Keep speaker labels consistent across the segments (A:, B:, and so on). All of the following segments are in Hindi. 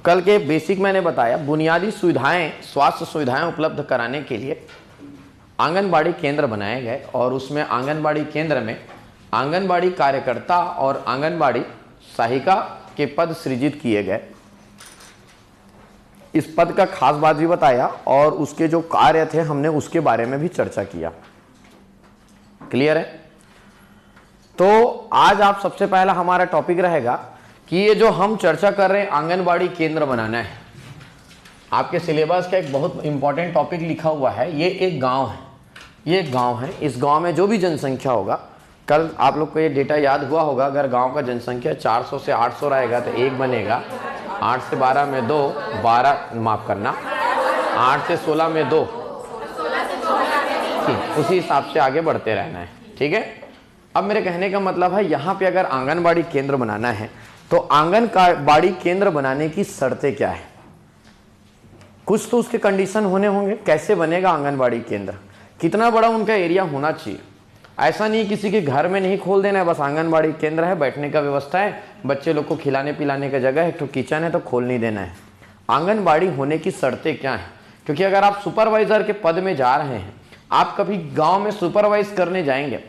A: कल के बेसिक मैंने बताया, बुनियादी सुविधाएं, स्वास्थ्य सुविधाएं उपलब्ध कराने के लिए आंगनबाड़ी केंद्र बनाए गए और उसमें आंगनबाड़ी केंद्र में आंगनबाड़ी कार्यकर्ता और आंगनबाड़ी सहायिका के पद सृजित किए गए। इस पद का खास बात भी बताया और उसके जो कार्य थे हमने उसके बारे में भी चर्चा किया। क्लियर है? तो आज आप सबसे पहला हमारा टॉपिक रहेगा कि ये जो हम चर्चा कर रहे हैं आंगनबाड़ी केंद्र बनाना है, आपके सिलेबस का एक बहुत इंपॉर्टेंट टॉपिक लिखा हुआ है। ये एक गांव है, ये एक गांव है। इस गांव में जो भी जनसंख्या होगा, कल आप लोग को ये डेटा याद हुआ होगा, अगर गांव का जनसंख्या 400 से 800 रहेगा तो 1 बनेगा, 8 से 12 में 2, 12 माफ करना, 8 से 16 में 2, उसी हिसाब से आगे बढ़ते रहना है। ठीक है? अब मेरे कहने का मतलब है यहाँ पे अगर आंगनबाड़ी केंद्र बनाना है तो आंगनबाड़ी केंद्र बनाने की शर्तें क्या है? कुछ तो उसके कंडीशन होने होंगे। कैसे बनेगा आंगनबाड़ी केंद्र, कितना बड़ा उनका एरिया होना चाहिए। ऐसा नहीं किसी के घर में नहीं खोल देना है, बस आंगनबाड़ी केंद्र है, बैठने का व्यवस्था है, बच्चे लोग को खिलाने पिलाने का जगह है, तो किचन है तो खोल नहीं देना है। आंगनबाड़ी होने की शर्तें क्या है? क्योंकि अगर आप सुपरवाइजर के पद में जा रहे हैं, आप कभी गांव में सुपरवाइज करने जाएंगे,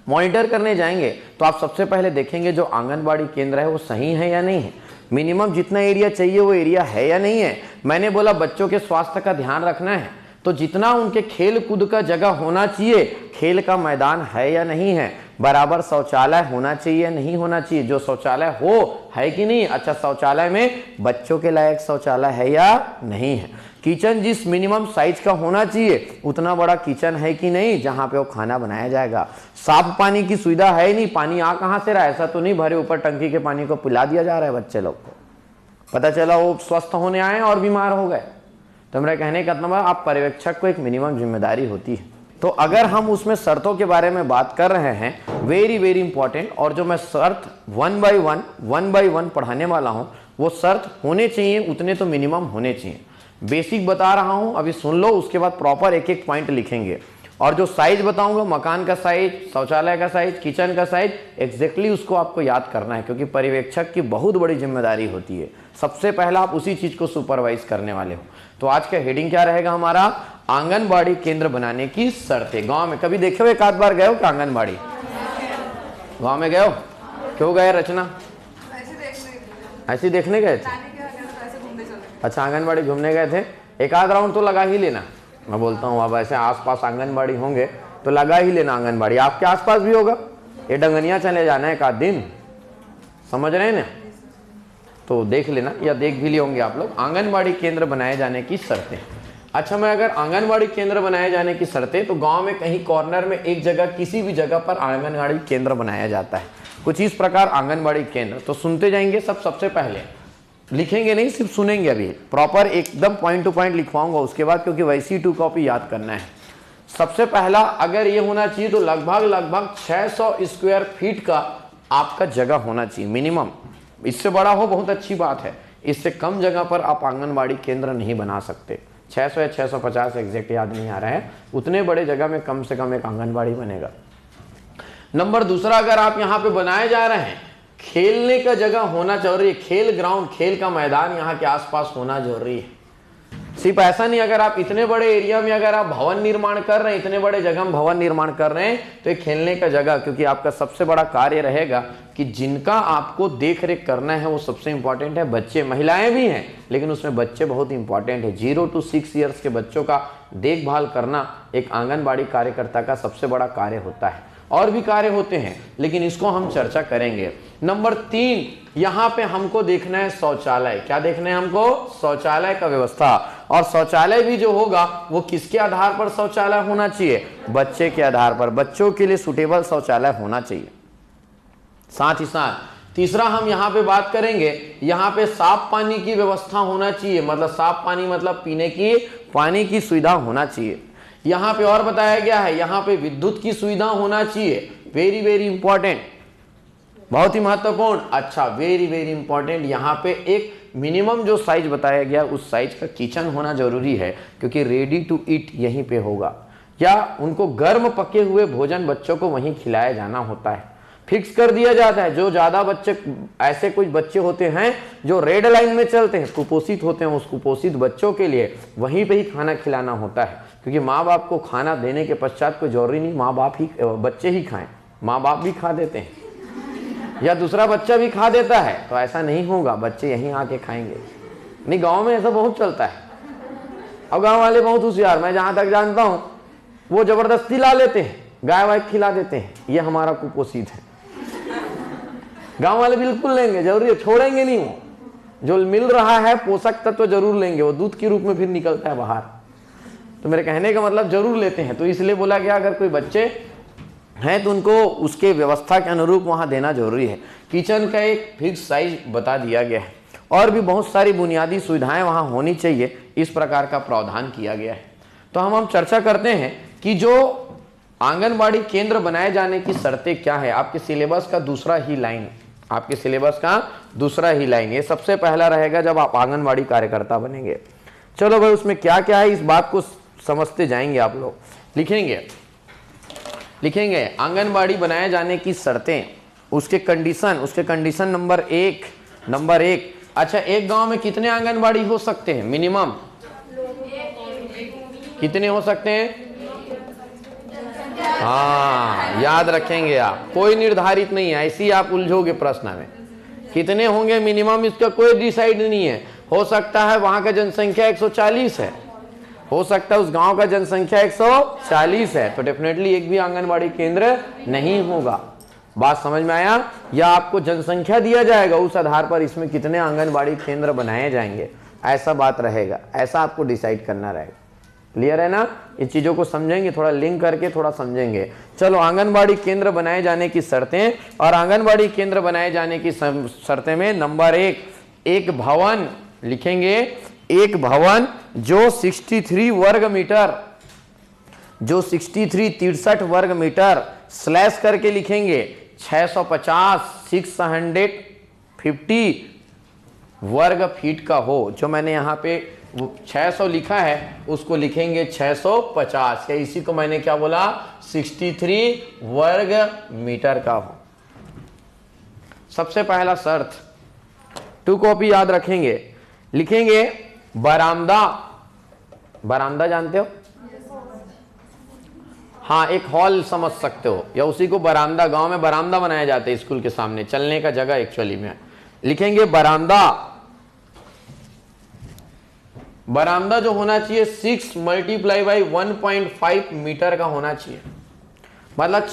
A: मॉनिटर करने जाएंगे, तो आप सबसे पहले देखेंगे जो आंगनबाड़ी केंद्र है वो सही है या नहीं है, मिनिमम जितना एरिया चाहिए वो एरिया है या नहीं है। मैंने बोला बच्चों के स्वास्थ्य का ध्यान रखना है, तो जितना उनके खेल कूद का जगह होना चाहिए, खेल का मैदान है या नहीं है, बराबर शौचालय होना चाहिए नहीं होना चाहिए, जो शौचालय हो है कि नहीं, अच्छा शौचालय में बच्चों के लायक शौचालय है या नहीं है, किचन जिस मिनिमम साइज का होना चाहिए उतना बड़ा किचन है कि नहीं जहां पे वो खाना बनाया जाएगा, साफ पानी की सुविधा है नहीं, पानी आ कहां से रहा है, ऐसा तो नहीं भरे ऊपर टंकी के पानी को पिला दिया जा रहा है बच्चे लोग को, पता चला वो स्वस्थ होने आए और बीमार हो गए। तो मेरा कहने का मतलब आप पर्यवेक्षक को एक मिनिमम जिम्मेदारी होती है। तो अगर हम उसमें शर्तों के बारे में बात कर रहे हैं, वेरी वेरी इंपॉर्टेंट, और जो मैं शर्त 1 बाय 1 पढ़ाने वाला हूं वो शर्त होने चाहिए, उतने तो मिनिमम होने चाहिए। बेसिक बता रहा हूं, अभी सुन लो, उसके बाद प्रॉपर एक एक पॉइंट लिखेंगे। और जो साइज बताऊंगा, मकान का साइज, शौचालय का साइज, किचन का साइज, एग्जैक्टली उसको आपको याद करना है, क्योंकि पर्यवेक्षक की बहुत बड़ी जिम्मेदारी होती है। सबसे पहला आप उसी चीज को सुपरवाइज करने वाले हो। तो आज का हेडिंग क्या रहेगा हमारा? आंगनबाड़ी केंद्र बनाने की शर्तें। गांव में कभी देखे हो, एक आध बार गए हो क्या आंगनबाड़ी? गांव में गए हो? क्यों गए रचना? ऐसे देखने गए थे? अच्छा, आंगनबाड़ी घूमने गए थे। एक आध राउंड तो लगा ही लेना, मैं बोलता हूँ। अब ऐसे आसपास आंगनबाड़ी होंगे तो लगा ही लेना आंगनबाड़ी, आपके आसपास भी होगा। ये डंगनिया चले जाना है एक आध दिन, समझ रहे हैं ना? तो देख लेना, या देख भी लिए होंगे आप लोग। आंगनबाड़ी केंद्र बनाए जाने की शर्तें। अच्छा, मैं अगर आंगनबाड़ी केंद्र बनाए जाने की शर्तें, तो गांव में कहीं कॉर्नर में एक जगह, किसी भी जगह पर आंगनबाड़ी केंद्र बनाया जाता है। कुछ इस प्रकार आंगनबाड़ी केंद्र, तो सुनते जाएंगे सब, सबसे पहले लिखेंगे नहीं, सिर्फ सुनेंगे। अभी प्रॉपर एकदम पॉइंट टू पॉइंट लिखवाऊंगा उसके बाद, क्योंकि वैसी 2 कॉपी याद करना है। सबसे पहला अगर ये होना चाहिए तो लगभग 600 स्क्वायर फीट का आपका जगह होना चाहिए मिनिमम। इससे बड़ा हो बहुत अच्छी बात है, इससे कम जगह पर आप आंगनबाड़ी केंद्र नहीं बना सकते। 600 या 650 एग्जैक्ट याद नहीं आ रहा है, उतने बड़े जगह में कम से कम एक आंगनबाड़ी बनेगा। नंबर दूसरा, अगर आप यहाँ पे बनाए जा रहे हैं, खेलने का जगह होना जरूरी है, खेल ग्राउंड, खेल का मैदान यहाँ के आसपास होना जरूरी है। सिर्फ ऐसा नहीं, अगर आप इतने बड़े एरिया में अगर आप भवन निर्माण कर रहे हैं, इतने बड़े जगह में भवन निर्माण कर रहे हैं, तो एक खेलने का जगह, क्योंकि आपका सबसे बड़ा कार्य रहेगा कि जिनका आपको देख रेख करना है वो सबसे इंपॉर्टेंट है बच्चे। महिलाएं भी हैं लेकिन उसमें बच्चे बहुत इंपॉर्टेंट है। 0 to 6 ईयर्स के बच्चों का देखभाल करना एक आंगनबाड़ी कार्यकर्ता का सबसे बड़ा कार्य होता है। और भी कार्य होते हैं लेकिन इसको हम चर्चा करेंगे। नंबर 3, यहाँ पे हमको देखना है शौचालय। क्या देखना है हमको? शौचालय का व्यवस्था। और शौचालय भी जो होगा वो किसके आधार पर शौचालय होना चाहिए? बच्चे के आधार पर। बच्चों के लिए सुटेबल शौचालय होना चाहिए। साथ ही साथ तीसरा हम यहाँ पे बात करेंगे, यहाँ पे साफ पानी की व्यवस्था होना चाहिए। मतलब साफ पानी मतलब पीने की पानी की सुविधा होना चाहिए। यहाँ पे और बताया गया है, यहाँ पे विद्युत की सुविधा होना चाहिए। वेरी वेरी इंपॉर्टेंट, बहुत ही महत्वपूर्ण। अच्छा, वेरी वेरी इंपॉर्टेंट, यहाँ पे एक मिनिमम जो साइज बताया गया उस साइज का किचन होना जरूरी है, क्योंकि रेडी टू ईट यहीं पे होगा, या उनको गर्म पके हुए भोजन बच्चों को वहीं खिलाया जाना होता है। फिक्स कर दिया जाता है। जो ज्यादा बच्चे, ऐसे कुछ बच्चे होते हैं जो रेड लाइन में चलते हैं, कुपोषित होते हैं, उस कुपोषित बच्चों के लिए वहीं पे ही खाना खिलाना होता है, क्योंकि माँ बाप को खाना देने के पश्चात कोई जरूरी नहीं माँ बाप ही बच्चे ही खाएं, माँ बाप भी खा देते हैं या दूसरा बच्चा भी खा देता है, तो ऐसा नहीं होगा, बच्चे यहीं आके खाएंगे। नहीं, गाँव में ऐसा बहुत चलता है। अब गाँव वाले बहुत होशियार, मैं जहाँ तक जानता हूँ, वो जबरदस्ती ला लेते हैं, गाय वाय खिला देते हैं, ये हमारा कुपोषित है। गांव वाले बिल्कुल लेंगे, जरूरी है, छोड़ेंगे नहीं। वो जो मिल रहा है पोषक तत्व जरूर लेंगे, वो दूध के रूप में फिर निकलता है बाहर। तो मेरे कहने का मतलब जरूर लेते हैं। तो इसलिए बोला गया अगर कोई बच्चे हैं तो उनको उसके व्यवस्था के अनुरूप वहां देना जरूरी है। किचन का एक फिक्स साइज बता दिया गया है और भी बहुत सारी बुनियादी सुविधाएं वहां होनी चाहिए, इस प्रकार का प्रावधान किया गया है। तो हम चर्चा करते हैं कि जो आंगनबाड़ी केंद्र बनाए जाने की शर्तें क्या है। आपके सिलेबस का दूसरा ही लाइन, आपके सिलेबस का दूसरा ही लाइन, ये सबसे पहला रहेगा जब आप आंगनबाड़ी कार्यकर्ता बनेंगे। चलो भाई, उसमें क्या क्या है इस बात को समझते जाएंगे आप लोग। लिखेंगे आंगनबाड़ी बनाए जाने की शर्तें, उसके कंडीशन नंबर एक। अच्छा, एक गांव में कितने आंगनबाड़ी हो सकते हैं? मिनिमम कितने हो सकते हैं? हाँ, याद रखेंगे आप, कोई निर्धारित नहीं है, ऐसी आप उलझोगे प्रश्न में। कितने होंगे मिनिमम, इसका कोई डिसाइड नहीं है। हो सकता है वहां का जनसंख्या 140 है, हो सकता है उस गांव का जनसंख्या 140 है, तो डेफिनेटली एक भी आंगनबाड़ी केंद्र नहीं होगा। बात समझ में आया? या आपको जनसंख्या दिया जाएगा, उस आधार पर इसमें कितने आंगनबाड़ी केंद्र बनाए जाएंगे, ऐसा बात रहेगा, ऐसा आपको डिसाइड करना रहेगा। क्लियर है ना? इन चीजों को समझेंगे, थोड़ा लिंक करके थोड़ा समझेंगे। चलो, आंगनबाड़ी केंद्र बनाए जाने की शर्तें, और आंगनबाड़ी केंद्र बनाए जाने की शर्तें में नंबर एक भवन लिखेंगे। एक भवन जो 63 वर्ग मीटर, जो 63 वर्ग मीटर स्लैश करके लिखेंगे 650 वर्ग फीट का हो। जो मैंने यहाँ पे 600 लिखा है, उसको लिखेंगे 650, या इसी को मैंने क्या बोला, 63 वर्ग मीटर का हो। सबसे पहला शर्त, 2 कॉपी याद रखेंगे। लिखेंगे बरामदा, बरामदा जानते हो? हाँ, एक हॉल समझ सकते हो, या उसी को बरामदा, गांव में बरामदा बनाए जाते हैं स्कूल के सामने, चलने का जगह एक्चुअली में। लिखेंगे बरामदा, बरामदा जो होना चाहिए 6 × 1.5 मीटर का होना चाहिए, मतलब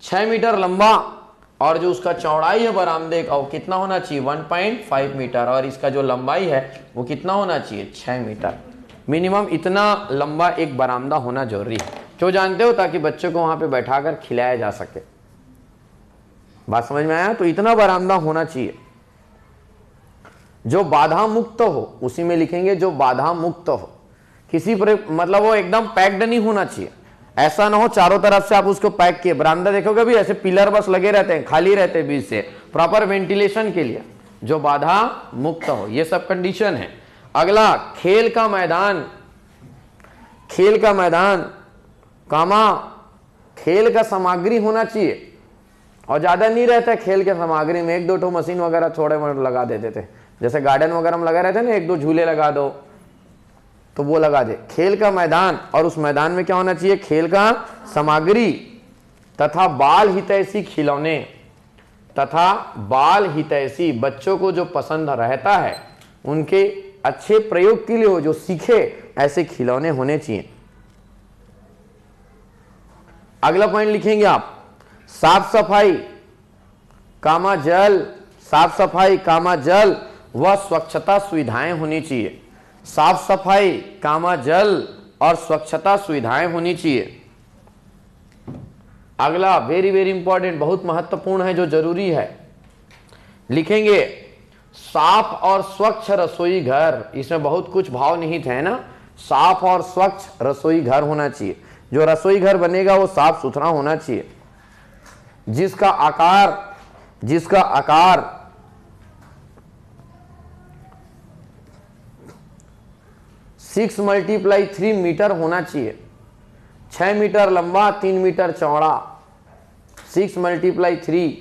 A: 6 मीटर लंबा, और जो उसका चौड़ाई है बरामदे का वो कितना होना चाहिए, 1.5 मीटर, और इसका जो लंबाई है वो कितना होना चाहिए, 6 मीटर। मिनिमम इतना लंबा एक बरामदा होना जरूरी है। क्यों जानते हो? ताकि बच्चों को वहां पे बैठाकर खिलाया जा सके। बात समझ में आया? तो इतना बरामदा होना चाहिए जो बाधा मुक्त हो, उसी में लिखेंगे जो बाधा मुक्त हो। किसी पर मतलब वो एकदम पैक्ड नहीं होना चाहिए, ऐसा ना हो चारों तरफ से आप उसको पैक किए। बरामदा देखोगे भी ऐसे पिलर बस लगे रहते हैं, खाली रहते हैं बीच से, प्रॉपर वेंटिलेशन के लिए, जो बाधा मुक्त हो। ये सब कंडीशन है। अगला, खेल का मैदान, खेल का मैदान कामा खेल का सामग्री होना चाहिए, और ज्यादा नहीं रहता है खेल के सामग्री में, 1-2 ठो मशीन वगैरह छोटे मोटे लगा देते थे, जैसे गार्डन वगैरह में लगा रहते ना, 1-2 झूले लगा दो, तो वो लगा दे। खेल का मैदान, और उस मैदान में क्या होना चाहिए, खेल का सामग्री तथा बाल हितैषी खिलौने, तथा बाल हितैषी, बच्चों को जो पसंद रहता है, उनके अच्छे प्रयोग के लिए हो, जो सीखे, ऐसे खिलौने होने चाहिए। अगला पॉइंट लिखेंगे आप, साफ सफाई कामा जल, साफ सफाई कामा जल व स्वच्छता सुविधाएं होनी चाहिए। साफ सफाई कामा जल और स्वच्छता सुविधाएं होनी चाहिए। अगला वेरी वेरी इंपॉर्टेंट, बहुत महत्वपूर्ण है, जो जरूरी है, लिखेंगे साफ और स्वच्छ रसोई घर। इसमें बहुत कुछ भाव निहित है ना, साफ और स्वच्छ रसोई घर होना चाहिए। जो रसोई घर बनेगा वो साफ सुथरा होना चाहिए, जिसका आकार 6 × 3 मीटर होना चाहिए, 6 मीटर लंबा, 3 मीटर चौड़ा, 6 मल्टीप्लाई 3,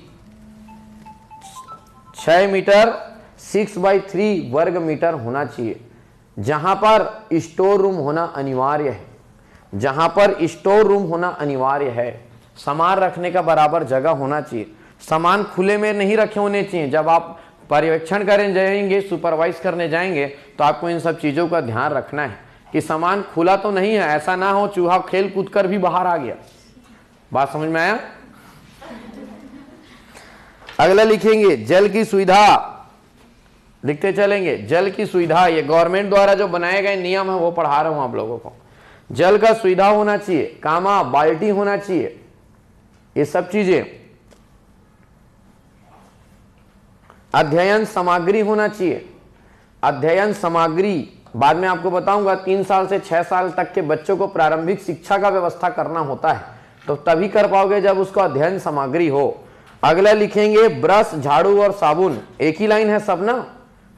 A: 6 मीटर 6/3 वर्ग मीटर होना चाहिए। जहां पर स्टोर रूम होना अनिवार्य है, जहां पर स्टोर रूम होना अनिवार्य है, सामान रखने का बराबर जगह होना चाहिए। सामान खुले में नहीं रखे होने चाहिए। जब आप पर्यवेक्षण करने जाएंगे, सुपरवाइज करने जाएंगे, तो आपको इन सब चीजों का ध्यान रखना है कि सामान खुला तो नहीं है, ऐसा ना हो चूहा खेल कूद कर भी बाहर आ गया। बात समझ में आया? अगला लिखेंगे जल की सुविधा, लिखते चलेंगे जल की सुविधा। ये गवर्नमेंट द्वारा जो बनाए गए नियम है वो पढ़ा रहा हूं आप लोगों को। जल का सुविधा होना चाहिए, कामा बाल्टी होना चाहिए, ये सब चीजें। अध्ययन सामग्री होना चाहिए, अध्ययन सामग्री बाद में आपको बताऊंगा। 3 साल से 6 साल तक के बच्चों को प्रारंभिक शिक्षा का व्यवस्था करना होता है, तो तभी कर पाओगे जब उसको अध्ययन सामग्री हो। अगला लिखेंगे ब्रश, झाड़ू और साबुन। एक ही लाइन है सब ना,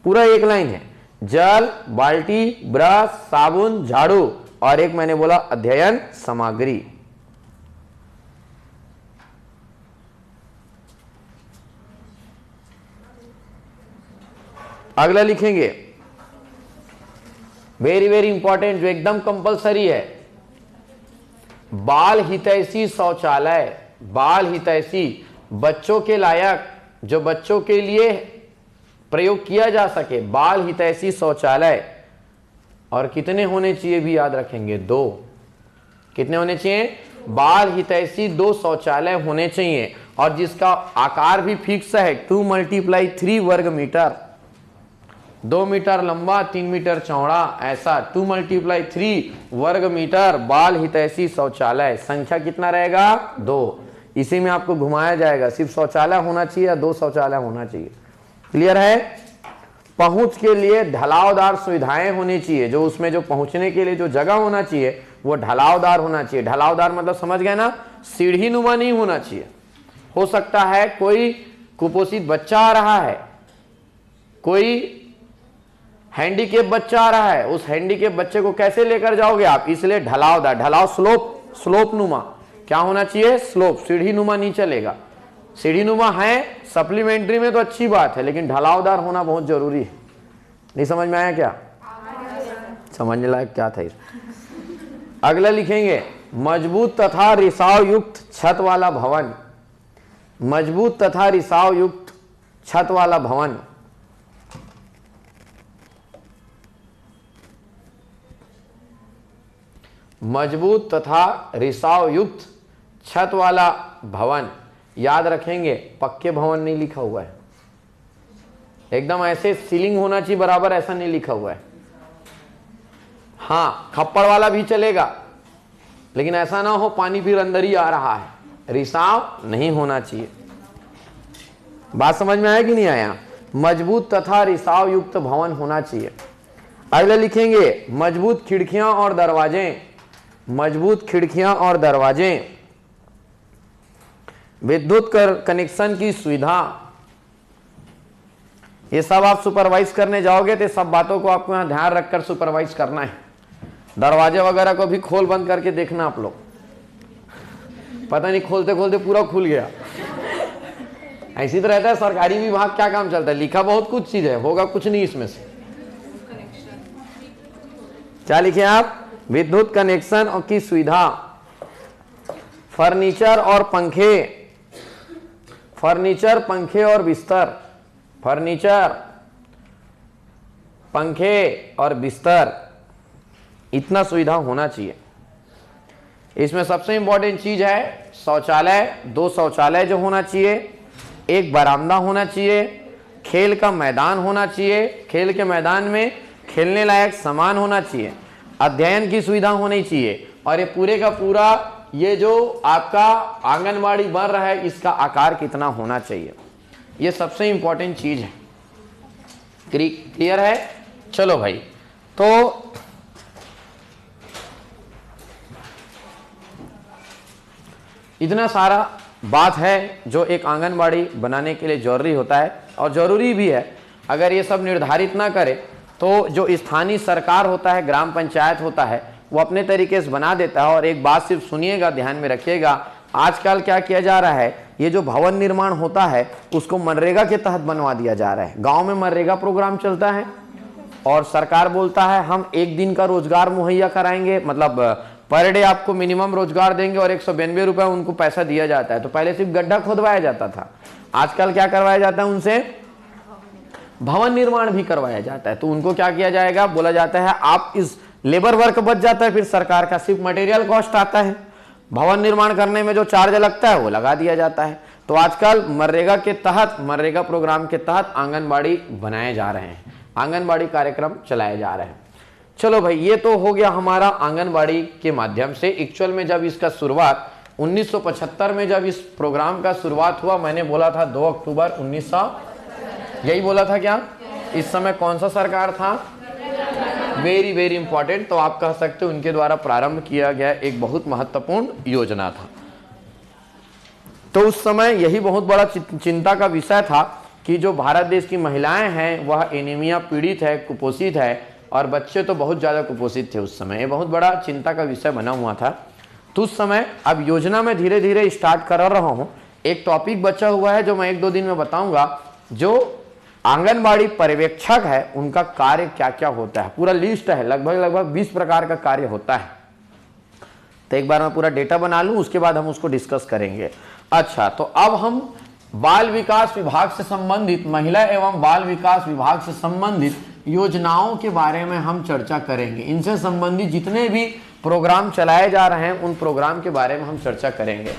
A: पूरा एक लाइन है। जल, बाल्टी, ब्रश, साबुन, झाड़ू और एक मैंने बोला अध्ययन सामग्री। अगला लिखेंगे वेरी वेरी इंपॉर्टेंट, जो एकदम कंपलसरी है, बाल हितैषी शौचालय। बाल हितैषी, बच्चों के लायक, जो बच्चों के लिए प्रयोग किया जा सके, बाल हितैषी शौचालय। और कितने होने चाहिए भी याद रखेंगे, 2। कितने होने चाहिए? बाल हितैषी 2 शौचालय होने चाहिए, और जिसका आकार भी फिक्स है, 2 मल्टीप्लाई 3 वर्ग मीटर। 2 मीटर लंबा, 3 मीटर चौड़ा, ऐसा 2 मल्टीप्लाई 3 वर्ग मीटर बाल हितैषी शौचालय। संख्या कितना रहेगा? 2। इसी में आपको घुमाया जाएगा, सिर्फ शौचालय होना चाहिए या 2 शौचालय होना चाहिए। क्लियर है? पहुंच के लिए ढलावदार सुविधाएं होनी चाहिए, जो उसमें जो पहुंचने के लिए जो जगह होना चाहिए वो ढलावदार होना चाहिए। ढलावदार मतलब समझ गए ना, सीढ़ी नुमा नहीं होना चाहिए। हो सकता है कोई कुपोषित बच्चा आ रहा है, कोई हैंडीकेप बच्चा आ रहा है, उस हैंडीकेप बच्चे को कैसे लेकर जाओगे आप? इसलिए ढलावदार, ढलाव स्लोप नुमा क्या होना चाहिए? स्लोप, सीढ़ी नुमा नहीं चलेगा। सीढ़ी नुमा है सप्लीमेंट्री में तो अच्छी बात है, लेकिन ढलावदार होना बहुत जरूरी है। नहीं समझ में आया क्या? समझने लायक क्या था? अगला लिखेंगे मजबूत तथा रिसाव युक्त छत वाला भवन। मजबूत तथा रिसाव युक्त छत वाला भवन। मजबूत तथा रिसाव युक्त छत वाला भवन। याद रखेंगे पक्के भवन नहीं लिखा हुआ है, एकदम ऐसे सीलिंग होना चाहिए बराबर, ऐसा नहीं लिखा हुआ है। हाँ, खप्पड़ वाला भी चलेगा, लेकिन ऐसा ना हो पानी फिर अंदर ही आ रहा है, रिसाव नहीं होना चाहिए। बात समझ में आया कि नहीं आया? मजबूत तथा रिसाव युक्त भवन होना चाहिए। अगले लिखेंगे मजबूत खिड़कियां और दरवाजे। मजबूत खिड़कियां और दरवाजे। विद्युत कनेक्शन की सुविधा। ये सब आप सुपरवाइज करने जाओगे तो सब बातों को आपको यहां ध्यान रखकर सुपरवाइज करना है। दरवाजे वगैरह को भी खोल बंद करके देखना आप लोग, पता नहीं खोलते खोलते पूरा खुल गया। ऐसी तो रहता है सरकारी विभाग, क्या काम चलता है, लिखा बहुत कुछ चीज है, होगा कुछ नहीं इसमें से। क्या लिखे आप? विद्युत कनेक्शन और की सुविधा। फर्नीचर और पंखे। फर्नीचर, पंखे और बिस्तर। फर्नीचर, पंखे और बिस्तर, इतना सुविधा होना चाहिए। इसमें सबसे इंपॉर्टेंट चीज है शौचालय। 2 शौचालय जो होना चाहिए, एक बरामदा होना चाहिए, खेल का मैदान होना चाहिए, खेल के मैदान में खेलने लायक सामान होना चाहिए, अध्ययन की सुविधा होनी चाहिए, और ये पूरे का पूरा ये जो आपका आंगनवाड़ी बन रहा है इसका आकार कितना होना चाहिए, ये सबसे इंपॉर्टेंट चीज है। क्लियर है? चलो भाई, तो इतना सारा बात है जो एक आंगनबाड़ी बनाने के लिए जरूरी होता है, और जरूरी भी है। अगर ये सब निर्धारित ना करे तो जो स्थानीय सरकार होता है, ग्राम पंचायत होता है, वो अपने तरीके से बना देता है। और एक बात सिर्फ सुनिएगा, ध्यान में रखिएगा, आजकल क्या किया जा रहा है, ये जो भवन निर्माण होता है उसको मनरेगा के तहत बनवा दिया जा रहा है। गांव में मनरेगा प्रोग्राम चलता है और सरकार बोलता है हम 1 दिन का रोजगार मुहैया कराएंगे, मतलब पर डे आपको मिनिमम रोजगार देंगे और 192 रुपए उनको पैसा दिया जाता है। तो पहले सिर्फ गड्ढा खोदवाया जाता था, आजकल क्या करवाया जाता है, उनसे भवन निर्माण भी करवाया जाता है। तो उनको क्या किया जाएगा, बोला जाता है आप इस लेबर वर्क बच जाता है, फिर सरकार का सिर्फ मटेरियल कॉस्ट आता है, भवन निर्माण करने में जो चार्ज लगता है वो लगा दिया जाता है। तो आजकल मनरेगा के तहत, मनरेगा प्रोग्राम के तहत आंगनबाड़ी बनाए जा रहे हैं, आंगनबाड़ी कार्यक्रम चलाए जा रहे हैं। चलो भाई, ये तो हो गया हमारा आंगनबाड़ी के माध्यम से। एक्चुअल में जब इसका शुरुआत 1975 में जब इस प्रोग्राम का शुरुआत हुआ, मैंने बोला था 2 अक्टूबर 1900, यही बोला था क्या? इस समय कौन सा सरकार था? Very very important. तो आप कह सकते हो उनके द्वारा प्रारंभ किया गया एक बहुत महत्वपूर्ण योजना था। तो उस समय यही बहुत बड़ा चिंता का विषय था कि जो भारत देश की महिलाएं हैं वह एनीमिया पीड़ित है, कुपोषित है, और बच्चे तो बहुत ज़्यादा कुपोषित थे उस समय। ये बहुत बड़ा चिंता का विषय बना हुआ था। तो उस समय अब योजना में धीरे धीरे स्टार्ट कर रहा हूँ। एक टॉपिक बचा हुआ है जो मैं 1-2 दिन में बताऊंगा, जो आंगनबाड़ी पर्यवेक्षक है उनका कार्य क्या क्या होता है। पूरा लिस्ट है, लगभग 20 प्रकार का कार्य होता है। तो एक बार मैं पूरा डेटा बना लूं, उसके बाद हम उसको डिस्कस करेंगे। अच्छा, तो अब हम बाल विकास विभाग से संबंधित, महिला एवं बाल विकास विभाग से संबंधित योजनाओं के बारे में हम चर्चा करेंगे। इनसे संबंधित जितने भी प्रोग्राम चलाए जा रहे हैं उन प्रोग्राम के बारे में हम चर्चा करेंगे।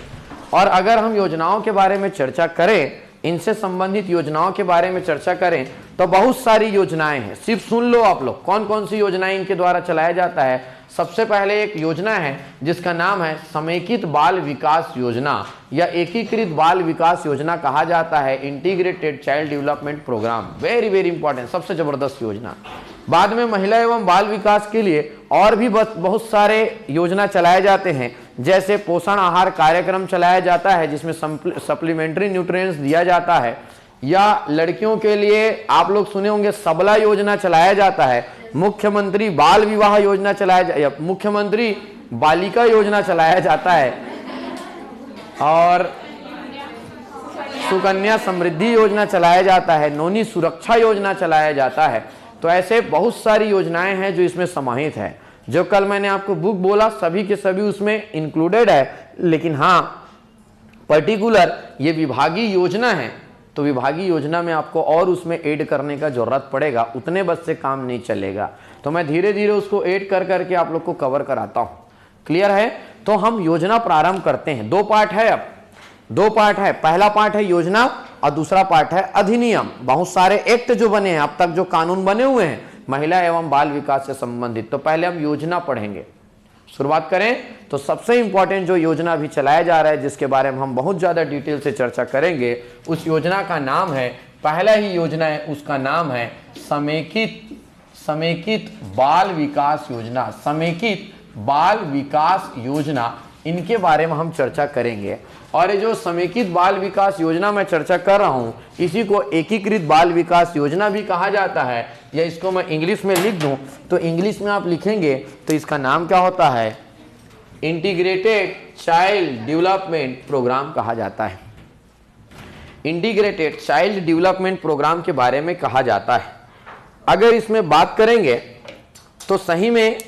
A: और अगर हम योजनाओं के बारे में चर्चा करें, इनसे संबंधित योजनाओं के बारे में चर्चा करें, तो बहुत सारी योजनाएं हैं। सिर्फ सुन लो आप लोग कौन कौन सी योजनाएं इनके द्वारा चलाया जाता है। सबसे पहले एक योजना है जिसका नाम है समेकित बाल विकास योजना या एकीकृत बाल विकास योजना कहा जाता है, integrated child development programme. Very very important, सबसे जबरदस्त योजना। बाद में महिला एवं बाल विकास के लिए और भी बहुत सारे योजना चलाए जाते हैं, जैसे पोषण आहार कार्यक्रम चलाया जाता है जिसमें सप्लीमेंट्री न्यूट्रिएंट्स दिया जाता है, या लड़कियों के लिए आप लोग सुने होंगे सबला योजना चलाया जाता है, मुख्यमंत्री बाल विवाह योजना चलाया मुख्यमंत्री बालिका योजना चलाया जाता है, और सुकन्या समृद्धि योजना चलाया जाता है, नौनी सुरक्षा योजना चलाया जाता है। तो ऐसे बहुत सारी योजनाएं हैं जो इसमें समाहित है। जो कल मैंने आपको बुक बोला सभी के सभी उसमें इंक्लूडेड है, लेकिन हाँ पर्टिकुलर ये विभागीय योजना है, तो विभागीय योजना में आपको और उसमें ऐड करने का जरूरत पड़ेगा, उतने बस से काम नहीं चलेगा। तो मैं धीरे धीरे उसको ऐड कर करके आप लोग को कवर कराता हूँ। क्लियर है? तो हम योजना प्रारंभ करते हैं। 2 पार्ट है, अब 2 पार्ट है। पहला पार्ट है योजना और दूसरा पार्ट है अधिनियम। बहुत सारे एक्ट जो बने हैं अब तक, जो कानून बने हुए हैं महिला एवं बाल विकास से संबंधित, तो पहले हम योजना पढ़ेंगे। शुरुआत करें तो सबसे इंपॉर्टेंट जो योजना भी चलाया जा रहा है, जिसके बारे में हम बहुत ज्यादा डिटेल से चर्चा करेंगे, उस योजना का नाम है, पहला ही योजना है उसका नाम है समेकित बाल विकास योजना। समेकित बाल विकास योजना, इनके बारे में हम चर्चा करेंगे। और ये जो समेकित बाल विकास योजना मैं चर्चा कर रहा हूं, इसी को एकीकृत बाल विकास योजना भी कहा जाता है, या इसको मैं इंग्लिश में लिख दूं तो इंग्लिश में आप लिखेंगे तो इसका नाम क्या होता है, इंटीग्रेटेड चाइल्ड डेवलपमेंट प्रोग्राम कहा जाता है। इंटीग्रेटेड चाइल्ड डेवलपमेंट प्रोग्राम के बारे में कहा जाता है। अगर इसमें बात करेंगे तो सही में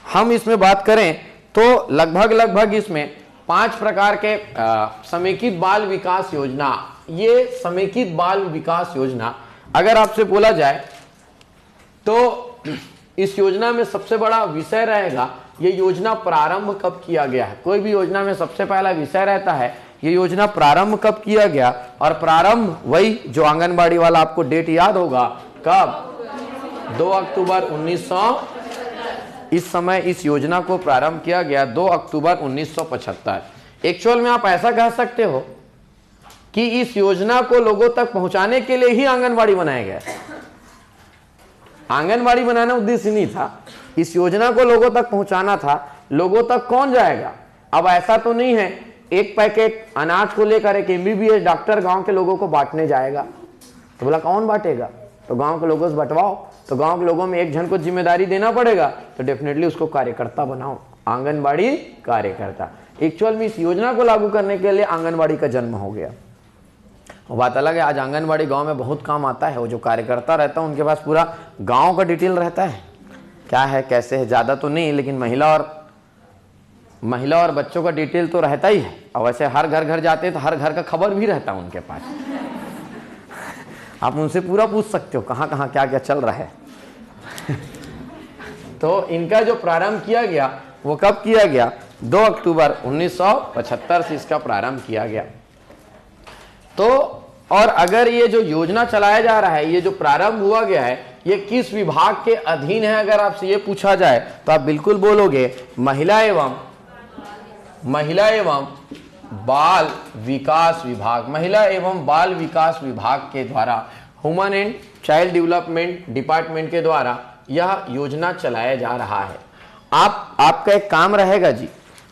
A: हम इसमें बात करें तो लगभग इसमें 5 प्रकार के समेकित बाल विकास योजना। ये समेकित बाल विकास योजना अगर आपसे बोला जाए तो इस योजना में सबसे बड़ा विषय रहेगा ये योजना प्रारंभ कब किया गया है। कोई भी योजना में सबसे पहला विषय रहता है ये योजना प्रारंभ कब किया गया, और प्रारंभ वही जो आंगनबाड़ी वाला आपको डेट याद होगा, कब 2 अक्टूबर 1900। इस समय इस योजना को प्रारंभ किया गया 2 अक्टूबर 1975। एक्चुअल में आप ऐसा कह सकते हो कि इस योजना को लोगों तक पहुंचाने के लिए ही आंगनबाड़ी बनाया गया। आंगनबाड़ी बनाना उद्देश्य नहीं था, इस योजना को लोगों तक पहुंचाना था। लोगों तक कौन जाएगा? अब ऐसा तो नहीं है एक पैकेट अनाज को लेकर एक MBBS डॉक्टर गांव के लोगों को बांटने जाएगा। तो बोला कौन बांटेगा? तो गांव के लोगों से बंटवाओ। तो गांव के लोगों में एक जन को जिम्मेदारी देना पड़ेगा, तो डेफिनेटली उसको कार्यकर्ता बनाओ, आंगनबाड़ी कार्यकर्ता। एक्चुअल में इस योजना को लागू करने के लिए आंगनबाड़ी का जन्म हो गया। बात अलग है, आज आंगनबाड़ी गांव में बहुत काम आता है। वो जो कार्यकर्ता रहता है उनके पास पूरा गांव का डिटेल रहता है, क्या है कैसे है, ज़्यादा तो नहीं, लेकिन महिला और बच्चों का डिटेल तो रहता ही है। और वैसे हर घर जाते हैं तो हर घर का खबर भी रहता है उनके पास। आप उनसे पूरा पूछ सकते हो कहाँ कहाँ क्या क्या चल रहा है। तो इनका जो प्रारंभ किया गया वो कब किया गया? 2 अक्टूबर 1975 से इसका प्रारंभ किया गया। तो और अगर ये जो योजना चलाया जा रहा है, ये जो प्रारंभ हुआ गया है, ये किस विभाग के अधीन है? अगर आपसे ये पूछा जाए तो आप बिल्कुल बोलोगे महिला एवं बाल विकास विभाग। महिला एवं बाल विकास विभाग के द्वारा, human and child development department के द्वारा यह योजना चलाया जा रहा है। आपका एक काम रहेगा जी,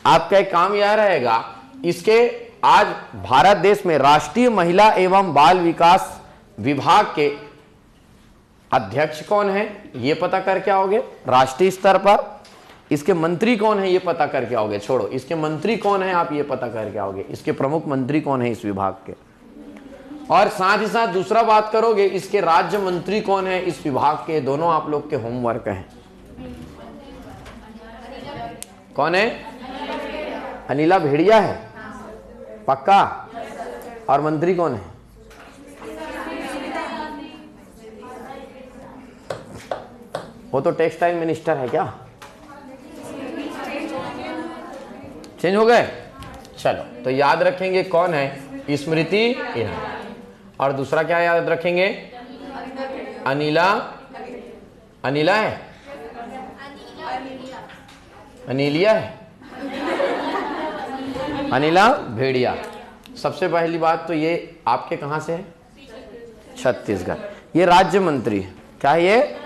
A: आपका एक काम यह रहेगा, इसके आज भारत देश में राष्ट्रीय महिला एवं बाल विकास विभाग के अध्यक्ष कौन है ये पता करके आओगे राष्ट्रीय स्तर पर। इसके मंत्री कौन है ये पता करके आओगे, छोड़ो इसके मंत्री कौन है आप ये पता करके आओगे, इसके प्रमुख मंत्री कौन है इस विभाग के। और साथ ही साथ दूसरा बात करोगे, इसके राज्य मंत्री कौन है इस विभाग के। दोनों आप लोग के होमवर्क हैं। कौन है? अनिला भेड़िया है पक्का। और मंत्री कौन है? वो तो टेक्सटाइल मिनिस्टर है क्या? चेंज हो गए? चलो तो याद रखेंगे कौन है? स्मृति ईरानी। और दूसरा क्या याद रखेंगे? अनिला है, अनिलिया है, अनिला भेड़िया। सबसे पहली बात तो ये आपके कहां से है? छत्तीसगढ़। ये राज्य मंत्री है, क्या है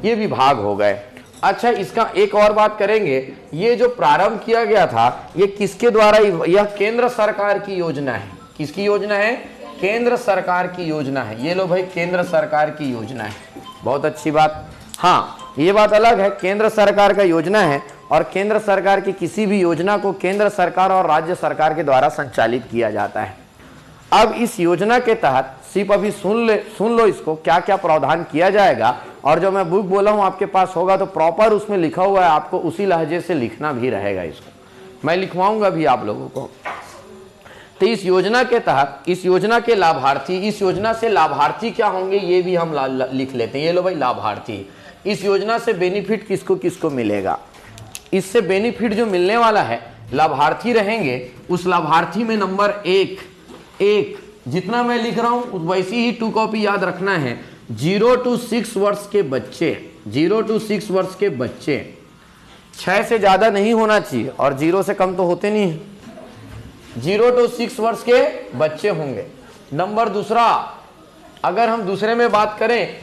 A: ये विभाग हो गए। अच्छा, इसका एक और बात करेंगे, ये जो प्रारंभ किया गया था ये किसके द्वारा? यह केंद्र सरकार की योजना है। किसकी योजना है? केंद्र सरकार की योजना है। ये लो भाई, केंद्र सरकार की योजना है। बहुत अच्छी बात। हाँ, ये बात अलग है, केंद्र सरकार का योजना है और केंद्र सरकार की किसी भी योजना को केंद्र सरकार और राज्य सरकार के द्वारा संचालित किया जाता है। अब इस योजना के तहत सिर्फ अभी सुन लो इसको, क्या क्या प्रावधान किया जाएगा। और जो मैं बुक बोला हूं आपके पास होगा तो प्रॉपर उसमें लिखा हुआ है, आपको उसी लहजे से लिखना भी रहेगा। इसको मैं लिखवाऊंगा भी आप लोगों को। तो इस योजना के तहत, इस योजना के लाभार्थी, इस योजना से लाभार्थी क्या होंगे ये भी हम लिख लेते हैं। ये लो भाई, लाभार्थी। इस योजना से बेनिफिट किसको किसको मिलेगा? इससे बेनिफिट जो मिलने वाला है, लाभार्थी रहेंगे, उस लाभार्थी में नंबर एक जितना मैं लिख रहा हूं वैसी ही 2 कॉपी याद रखना है। 0 to 6 वर्ष के बच्चे, 0 to 6 वर्ष के बच्चे, 6 से ज्यादा नहीं होना चाहिए और 0 से कम तो होते नहीं है। 0 to 6 वर्ष के बच्चे होंगे। नंबर दूसरा, अगर हम दूसरे में बात करें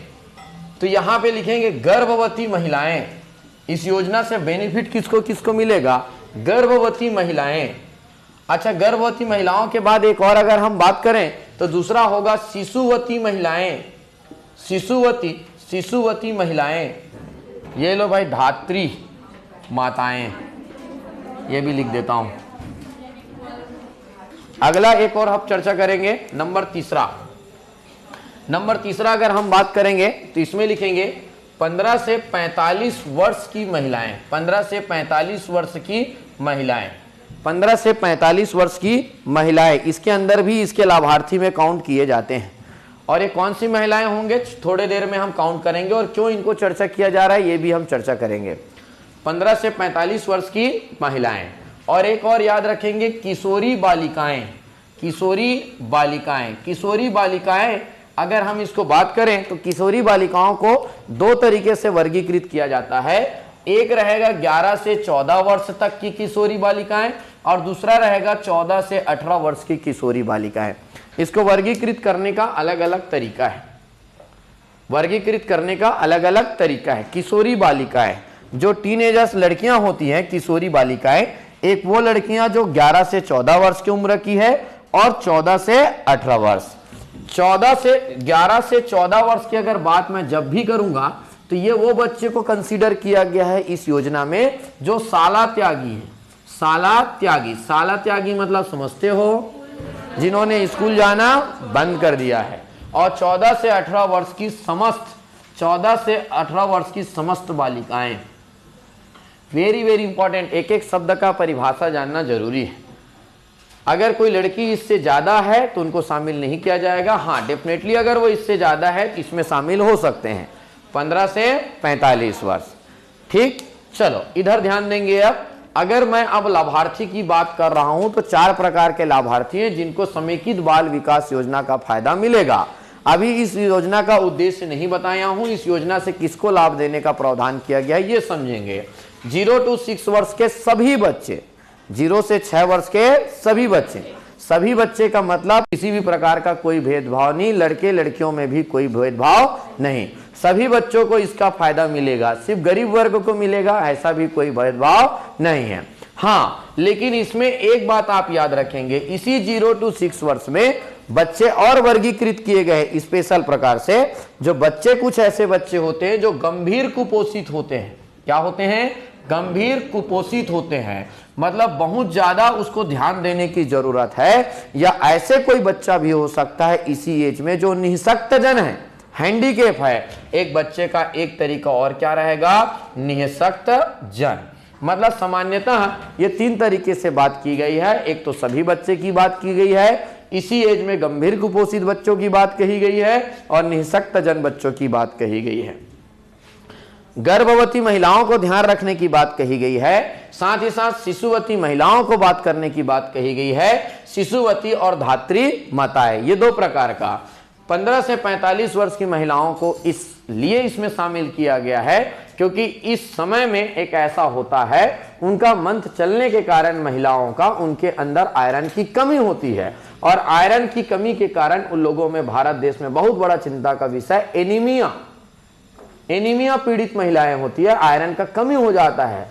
A: तो यहां पे लिखेंगे गर्भवती महिलाएं। इस योजना से बेनिफिट किसको किसको मिलेगा? गर्भवती महिलाएं। अच्छा, गर्भवती महिलाओं के बाद एक और अगर हम बात करें तो दूसरा होगा शिशुवती महिलाएं। शिशुवती महिलाएं, ये लो भाई, धात्री माताएं, ये भी लिख देता हूं। अगला एक और हम चर्चा करेंगे, नंबर तीसरा अगर हम बात करेंगे तो इसमें लिखेंगे 15 से 45 वर्ष की महिलाएं। 15 से 45 वर्ष की महिलाएं, 15 से 45 वर्ष की महिलाएं, इसके अंदर भी इसके लाभार्थी में काउंट किए जाते हैं। और ये कौन सी महिलाएं होंगे थोड़े देर में हम काउंट करेंगे, और क्यों इनको चर्चा किया जा रहा है ये भी हम चर्चा करेंगे। 15 से 45 वर्ष की महिलाएं। और एक और याद रखेंगे, किशोरी बालिकाएं। किशोरी बालिकाएं अगर हम इसको बात करें तो किशोरी बालिकाओं को 2 तरीके से वर्गीकृत किया जाता है। एक रहेगा 11 से 14 वर्ष तक की किशोरी बालिकाएं और दूसरा रहेगा 14 से 18 वर्ष की किशोरी बालिकाएं। इसको वर्गीकृत करने का अलग अलग तरीका है। किशोरी बालिकाएं जो टीनेजर्स लड़कियां होती हैं, किशोरी बालिकाएं, एक वो लड़कियां जो 11 से 14 वर्ष की उम्र की है और 14 से 18 वर्ष। 11 से 14 वर्ष की अगर बात मैं जब भी करूंगा तो ये वो बच्चे को कंसीडर किया गया है इस योजना में जो साला त्यागी शाला त्यागी। शाला त्यागी मतलब समझते हो, जिन्होंने स्कूल जाना बंद कर दिया है। और 14 से 18 वर्ष की समस्त 14 से 18 वर्ष की समस्त बालिकाएं। वेरी वेरी इंपॉर्टेंट, एक एक शब्द का परिभाषा जानना जरूरी है। अगर कोई लड़की इससे ज्यादा है तो उनको शामिल नहीं किया जाएगा। हाँ डेफिनेटली अगर वो इससे ज्यादा है तो इसमें शामिल हो सकते हैं, 15 से 45 वर्ष। ठीक, चलो इधर ध्यान देंगे। अब अगर मैं अब लाभार्थी की बात कर रहा हूं तो 4 प्रकार के लाभार्थी हैं जिनको समेकित बाल विकास योजना का फायदा मिलेगा। अभी इस योजना का उद्देश्य नहीं बताया हूं, इस योजना से किसको लाभ देने का प्रावधान किया गया है ये समझेंगे। 0 to 6 वर्ष के सभी बच्चे, 0 से 6 वर्ष के सभी बच्चे, सभी बच्चे का मतलब किसी भी प्रकार का कोई भेदभाव नहीं, लड़के लड़कियों में भी कोई भेदभाव नहीं, सभी बच्चों को इसका फायदा मिलेगा। सिर्फ गरीब वर्ग को मिलेगा ऐसा भी कोई भेदभाव नहीं है। हाँ लेकिन इसमें एक बात आप याद रखेंगे, इसी 0 to 6 वर्ष में बच्चे और वर्गीकृत किए गए स्पेशल प्रकार से। जो बच्चे, कुछ ऐसे बच्चे होते हैं जो गंभीर कुपोषित होते हैं। क्या होते हैं? गंभीर कुपोषित होते हैं, मतलब बहुत ज्यादा उसको ध्यान देने की जरूरत है। या ऐसे कोई बच्चा भी हो सकता है इसी एज में जो निःशक्तजन है, हैंडीकेप है। एक बच्चे का एक तरीका और क्या रहेगा? निःशक्तजन। मतलब सामान्यतः ये 3 तरीके से बात की गई है। एक तो सभी बच्चे की बात की गई है, इसी एज में गंभीर कुपोषित बच्चों की बात कही गई है, और निःशक्तजन बच्चों की बात कही गई है। गर्भवती महिलाओं को ध्यान रखने की बात कही गई है, साथ ही साथ शिशुवती महिलाओं को बात करने की बात कही गई है। शिशुवती और धात्री माताएं, ये 2 प्रकार का। 15 से 45 वर्ष की महिलाओं को इसलिए इसमें शामिल किया गया है क्योंकि इस समय में एक ऐसा होता है, उनका मंथ चलने के कारण महिलाओं का उनके अंदर आयरन की कमी होती है, और आयरन की कमी के कारण उन लोगों में भारत देश में बहुत बड़ा चिंता का विषय एनीमिया पीड़ित महिलाएं होती है, आयरन का कमी हो जाता है।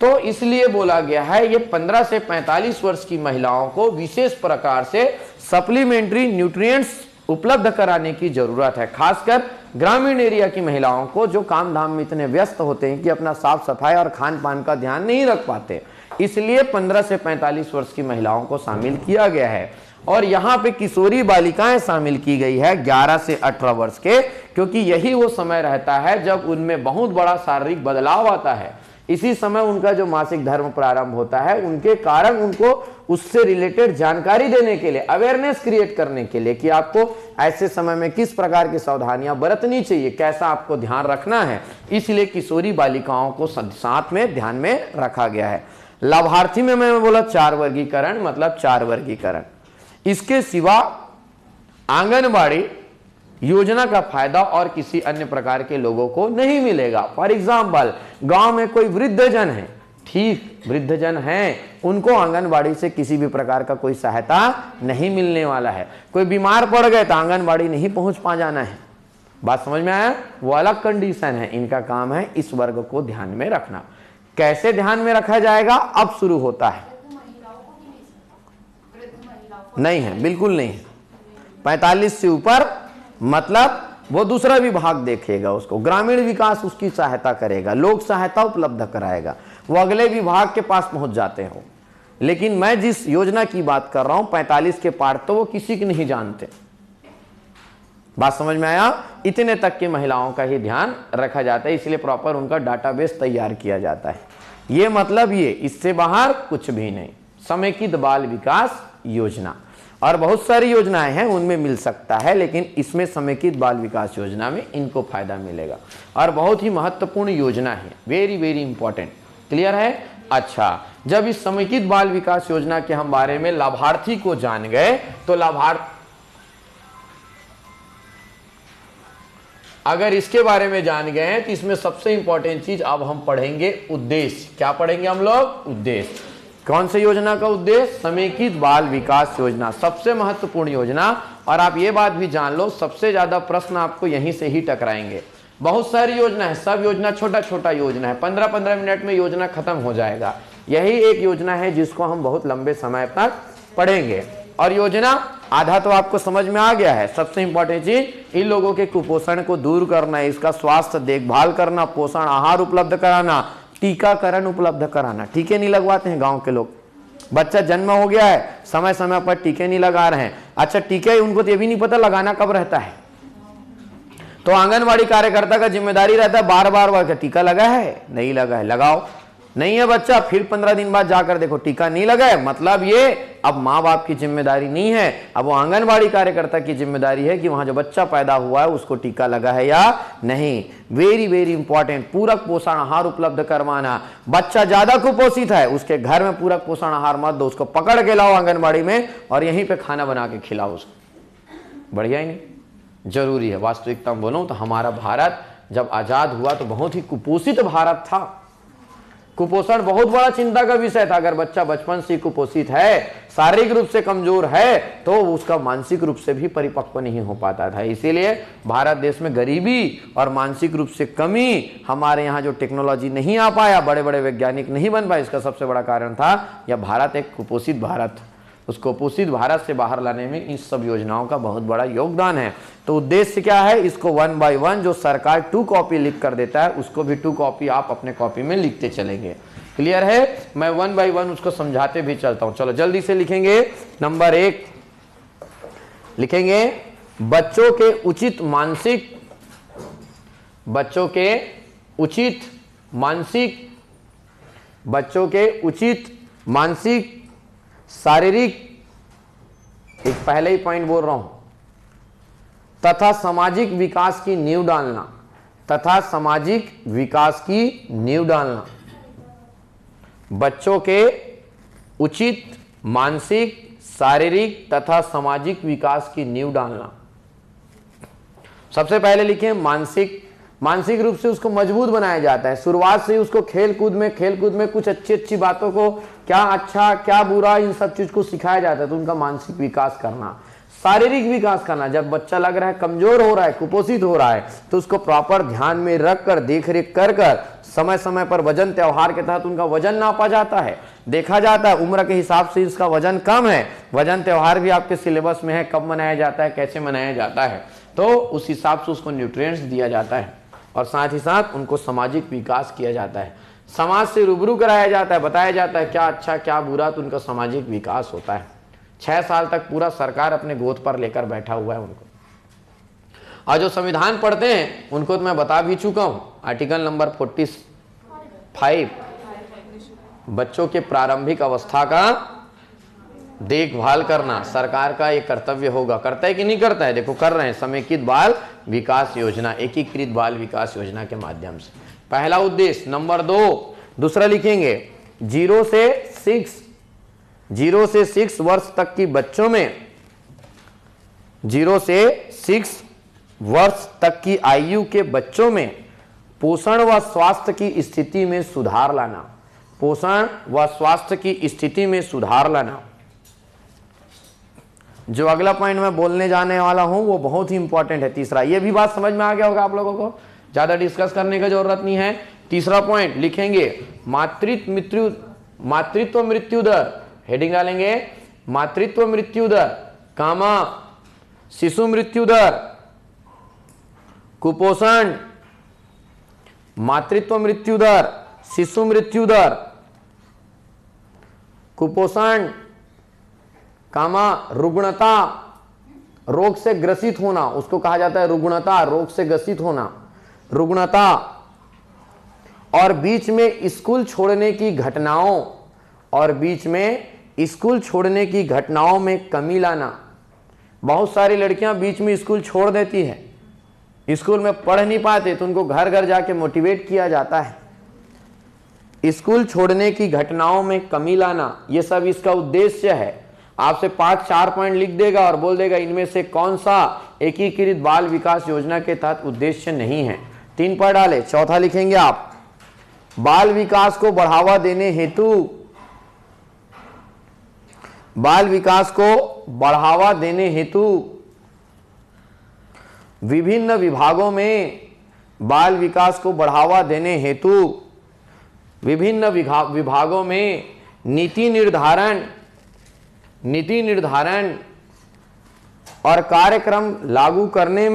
A: तो इसलिए बोला गया है ये 15 से 45 वर्ष की महिलाओं को विशेष प्रकार से सप्लीमेंट्री न्यूट्रिएंट्स उपलब्ध कराने की जरूरत है। खासकर ग्रामीण एरिया की महिलाओं को जो काम धाम में इतने व्यस्त होते हैं कि अपना साफ सफाई और खान पान का ध्यान नहीं रख पाते, इसलिए 15 से 45 वर्ष की महिलाओं को शामिल किया गया है। और यहाँ पे किशोरी बालिकाएं शामिल की गई है 11 से 18 वर्ष के, क्योंकि यही वो समय रहता है जब उनमें बहुत बड़ा शारीरिक बदलाव आता है। इसी समय उनका जो मासिक धर्म प्रारंभ होता है, उनके कारण उनको उससे रिलेटेड जानकारी देने के लिए, अवेयरनेस क्रिएट करने के लिए कि आपको ऐसे समय में किस प्रकार की सावधानियां बरतनी चाहिए, कैसा आपको ध्यान रखना है, इसलिए किशोरी बालिकाओं को साथ में ध्यान में रखा गया है। लाभार्थी में मैं बोला 4 वर्गीकरण, मतलब 4 वर्गीकरण। इसके सिवा आंगनबाड़ी योजना का फायदा और किसी अन्य प्रकार के लोगों को नहीं मिलेगा। फॉर एग्जाम्पल, गांव में कोई वृद्धजन है, ठीक वृद्धजन हैं, उनको आंगनबाड़ी से किसी भी प्रकार का कोई सहायता नहीं मिलने वाला है। कोई बीमार पड़ गए तो आंगनबाड़ी नहीं पहुंच पा जाना है। बात समझ में आया? वो अलग कंडीशन है, इनका काम है इस वर्ग को ध्यान में रखना। कैसे ध्यान में रखा जाएगा अब शुरू होता है। नहीं है, बिल्कुल नहीं है। 45 से ऊपर मतलब वो दूसरा विभाग देखेगा, उसको ग्रामीण विकास उसकी सहायता करेगा, लोक सहायता उपलब्ध कराएगा, वो अगले विभाग के पास पहुंच जाते हो। लेकिन मैं जिस योजना की बात कर रहा हूं 45 के पार तो वो किसी की नहीं जानते। बात समझ में आया? इतने तक की महिलाओं का ही ध्यान रखा जाता है, इसलिए प्रॉपर उनका डाटाबेस तैयार किया जाता है। ये मतलब ये, इससे बाहर कुछ भी नहीं। समेकित बाल विकास योजना और बहुत सारी योजनाएं हैं उनमें मिल सकता है, लेकिन इसमें समेकित बाल विकास योजना में इनको फायदा मिलेगा और बहुत ही महत्वपूर्ण योजना है, वेरी वेरी इंपॉर्टेंट। क्लियर है? अच्छा, जब इस समेकित बाल विकास योजना के हम बारे में लाभार्थी को जान गए तो अगर इसके बारे में जान गए हैं तो इसमें सबसे इंपॉर्टेंट चीज अब हम पढ़ेंगे उद्देश्य। क्या पढ़ेंगे हम लोग? उद्देश्य। कौन से योजना का उद्देश्य? समेकित बाल विकास योजना, सबसे महत्वपूर्ण योजना। और आप ये बात भी जान लो, सबसे ज्यादा प्रश्न आपको यहीं से ही टकराएंगे। बहुत सारी योजना है, सब योजना छोटा छोटा योजना है, 15-15 मिनट में योजना खत्म हो जाएगा। यही एक योजना है जिसको हम बहुत लंबे समय तक पढ़ेंगे। और योजना आधा तो आपको समझ में आ गया है। सबसे इंपॉर्टेंट चीज इन लोगों के कुपोषण को दूर करना है, इसका स्वास्थ्य देखभाल करना, पोषण आहार उपलब्ध कराना, टीकाकरण उपलब्ध कराना। टीके नहीं लगवाते हैं गांव के लोग, बच्चा जन्म हो गया है, समय समय पर टीके नहीं लगा रहे हैं। अच्छा, टीके उनको तो ये भी नहीं पता लगाना कब रहता है, तो आंगनवाड़ी कार्यकर्ता का जिम्मेदारी रहता है बार बार टीका लगा है, नहीं लगा है, लगाओ। नहीं है बच्चा, फिर 15 दिन बाद जाकर देखो टीका नहीं लगा है, मतलब ये अब माँ बाप की जिम्मेदारी नहीं है, अब वो आंगनवाड़ी कार्यकर्ता की जिम्मेदारी है कि वहां जो बच्चा पैदा हुआ है उसको टीका लगा है या नहीं। वेरी वेरी इंपॉर्टेंट, पूरक पोषण आहार उपलब्ध करवाना। बच्चा ज्यादा कुपोषित है, उसके घर में पूरक पोषण आहार मत दो, उसको पकड़ के लाओ आंगनबाड़ी में और यहीं पे खाना बना के खिलाओ उसको। बढ़िया ही नहीं, जरूरी है। वास्तविकता में बोलूं तो हमारा भारत जब आजाद हुआ तो बहुत ही कुपोषित भारत था। कुपोषण बहुत बड़ा चिंता का विषय था। अगर बच्चा बचपन से कुपोषित है, शारीरिक रूप से कमजोर है, तो उसका मानसिक रूप से भी परिपक्व नहीं हो पाता था। इसीलिए भारत देश में गरीबी और मानसिक रूप से कमी, हमारे यहाँ जो टेक्नोलॉजी नहीं आ पाया, बड़े बड़े वैज्ञानिक नहीं बन पाए, इसका सबसे बड़ा कारण था यह भारत एक कुपोषित भारत। उस कुपोषित भारत से बाहर लाने में इन सब योजनाओं का बहुत बड़ा योगदान है। तो उद्देश्य क्या है, इसको 1 बाय 1 जो सरकार 2 कॉपी लिख कर देता है उसको भी 2 कॉपी आप अपने कॉपी में लिखते चलेंगे। क्लियर है? मैं 1 बाय 1 उसको समझाते भी चलता हूं। चलो जल्दी से लिखेंगे। नंबर 1 लिखेंगे बच्चों के उचित मानसिक शारीरिक, एक पहले ही पॉइंट बोल रहा हूं, तथा सामाजिक विकास की नींव डालना। बच्चों के उचित मानसिक, शारीरिक तथा सामाजिक विकास की नींव डालना। सबसे पहले लिखें मानसिक रूप से उसको मजबूत बनाया जाता है। शुरुआत से ही उसको खेलकूद में कुछ अच्छी बातों को, क्या अच्छा क्या बुरा, इन सब चीज को सिखाया जाता है। तो उनका मानसिक विकास करना, शारीरिक विकास करना। जब बच्चा लग रहा है कमजोर हो रहा है, कुपोषित हो रहा है, तो उसको प्रॉपर ध्यान में रख कर, देख रेख कर समय समय पर वजन त्योहार के तहत उनका वजन नापा जाता है, देखा जाता है। उम्र के हिसाब से इसका वजन कम है, वजन त्योहार भी आपके सिलेबस में है, कब मनाया जाता है, कैसे मनाया जाता है, तो उस हिसाब से उसको न्यूट्रिएंट्स दिया जाता है। और साथ ही साथ उनको सामाजिक विकास किया जाता है, समाज से रूबरू कराया जाता है, बताया जाता है क्या अच्छा क्या बुरा, तो उनका सामाजिक विकास होता है। 6 साल तक पूरा सरकार अपने गोद पर लेकर बैठा हुआ है उनको। और जो संविधान पढ़ते हैं उनको तो मैं बता भी चुका हूं, आर्टिकल नंबर 45, बच्चों के प्रारंभिक अवस्था का देखभाल करना सरकार का ये कर्तव्य होगा। करता है कि नहीं करता है? देखो कर रहे हैं, समेकित बाल विकास योजना, एकीकृत बाल विकास योजना के माध्यम से। पहला उद्देश्य। नंबर 2 दूसरा लिखेंगे 0 से 6 वर्ष तक की बच्चों में, 0 से 6 वर्ष तक की आयु के बच्चों में पोषण व स्वास्थ्य की स्थिति में सुधार लाना। पोषण व स्वास्थ्य की स्थिति में सुधार लाना। जो अगला पॉइंट मैं बोलने जाने वाला हूं वो बहुत ही इंपॉर्टेंट है, तीसरा। ये भी बात समझ में आ गया होगा आप लोगों को, ज्यादा डिस्कस करने की जरूरत नहीं है। तीसरा पॉइंट लिखेंगे मातृत्व मृत्यु दर, हेडिंग डालेंगे मातृत्व मृत्यु दर, कामा शिशु मृत्यु दर, कुपोषण, मातृत्व मृत्यु दर, शिशु मृत्यु दर, कुपोषण, कामा रुग्णता, रोग से ग्रसित होना, उसको कहा जाता है रुग्णता, रोग से ग्रसित होना, रुग्णता। और बीच में स्कूल छोड़ने की घटनाओं में कमी लाना। बहुत सारी लड़कियां बीच में स्कूल छोड़ देती है, स्कूल में पढ़ नहीं पाते, तो उनको घर घर जाके मोटिवेट किया जाता है। स्कूल छोड़ने की घटनाओं में कमी लाना, यह सब इसका उद्देश्य है। आपसे 5-4 पॉइंट लिख देगा और बोल देगा इनमें से कौन सा एकीकृत बाल विकास योजना के तहत उद्देश्य नहीं है। 3 पॉइंट डाले। चौथा लिखेंगे आप बाल विकास को बढ़ावा देने हेतु विभिन्न विभागों में नीति निर्धारण और कार्यक्रम लागू करने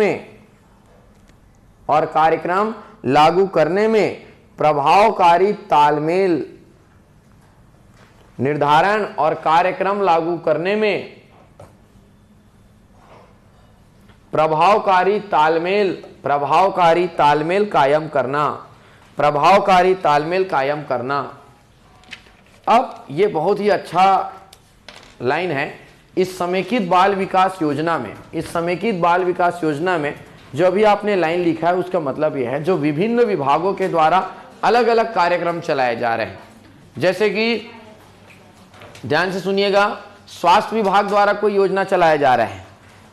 A: में प्रभावकारी तालमेल निर्धारण और कार्यक्रम लागू करने में प्रभावकारी तालमेल कायम करना। अब ये बहुत ही अच्छा लाइन है। इस समेकित बाल विकास योजना में जो अभी आपने लाइन लिखा है उसका मतलब यह है जो विभिन्न विभागों के द्वारा अलग अलग कार्यक्रम चलाए जा रहे हैं। जैसे कि ध्यान से सुनिएगा, स्वास्थ्य विभाग द्वारा कोई योजना चलाया जा रहा है,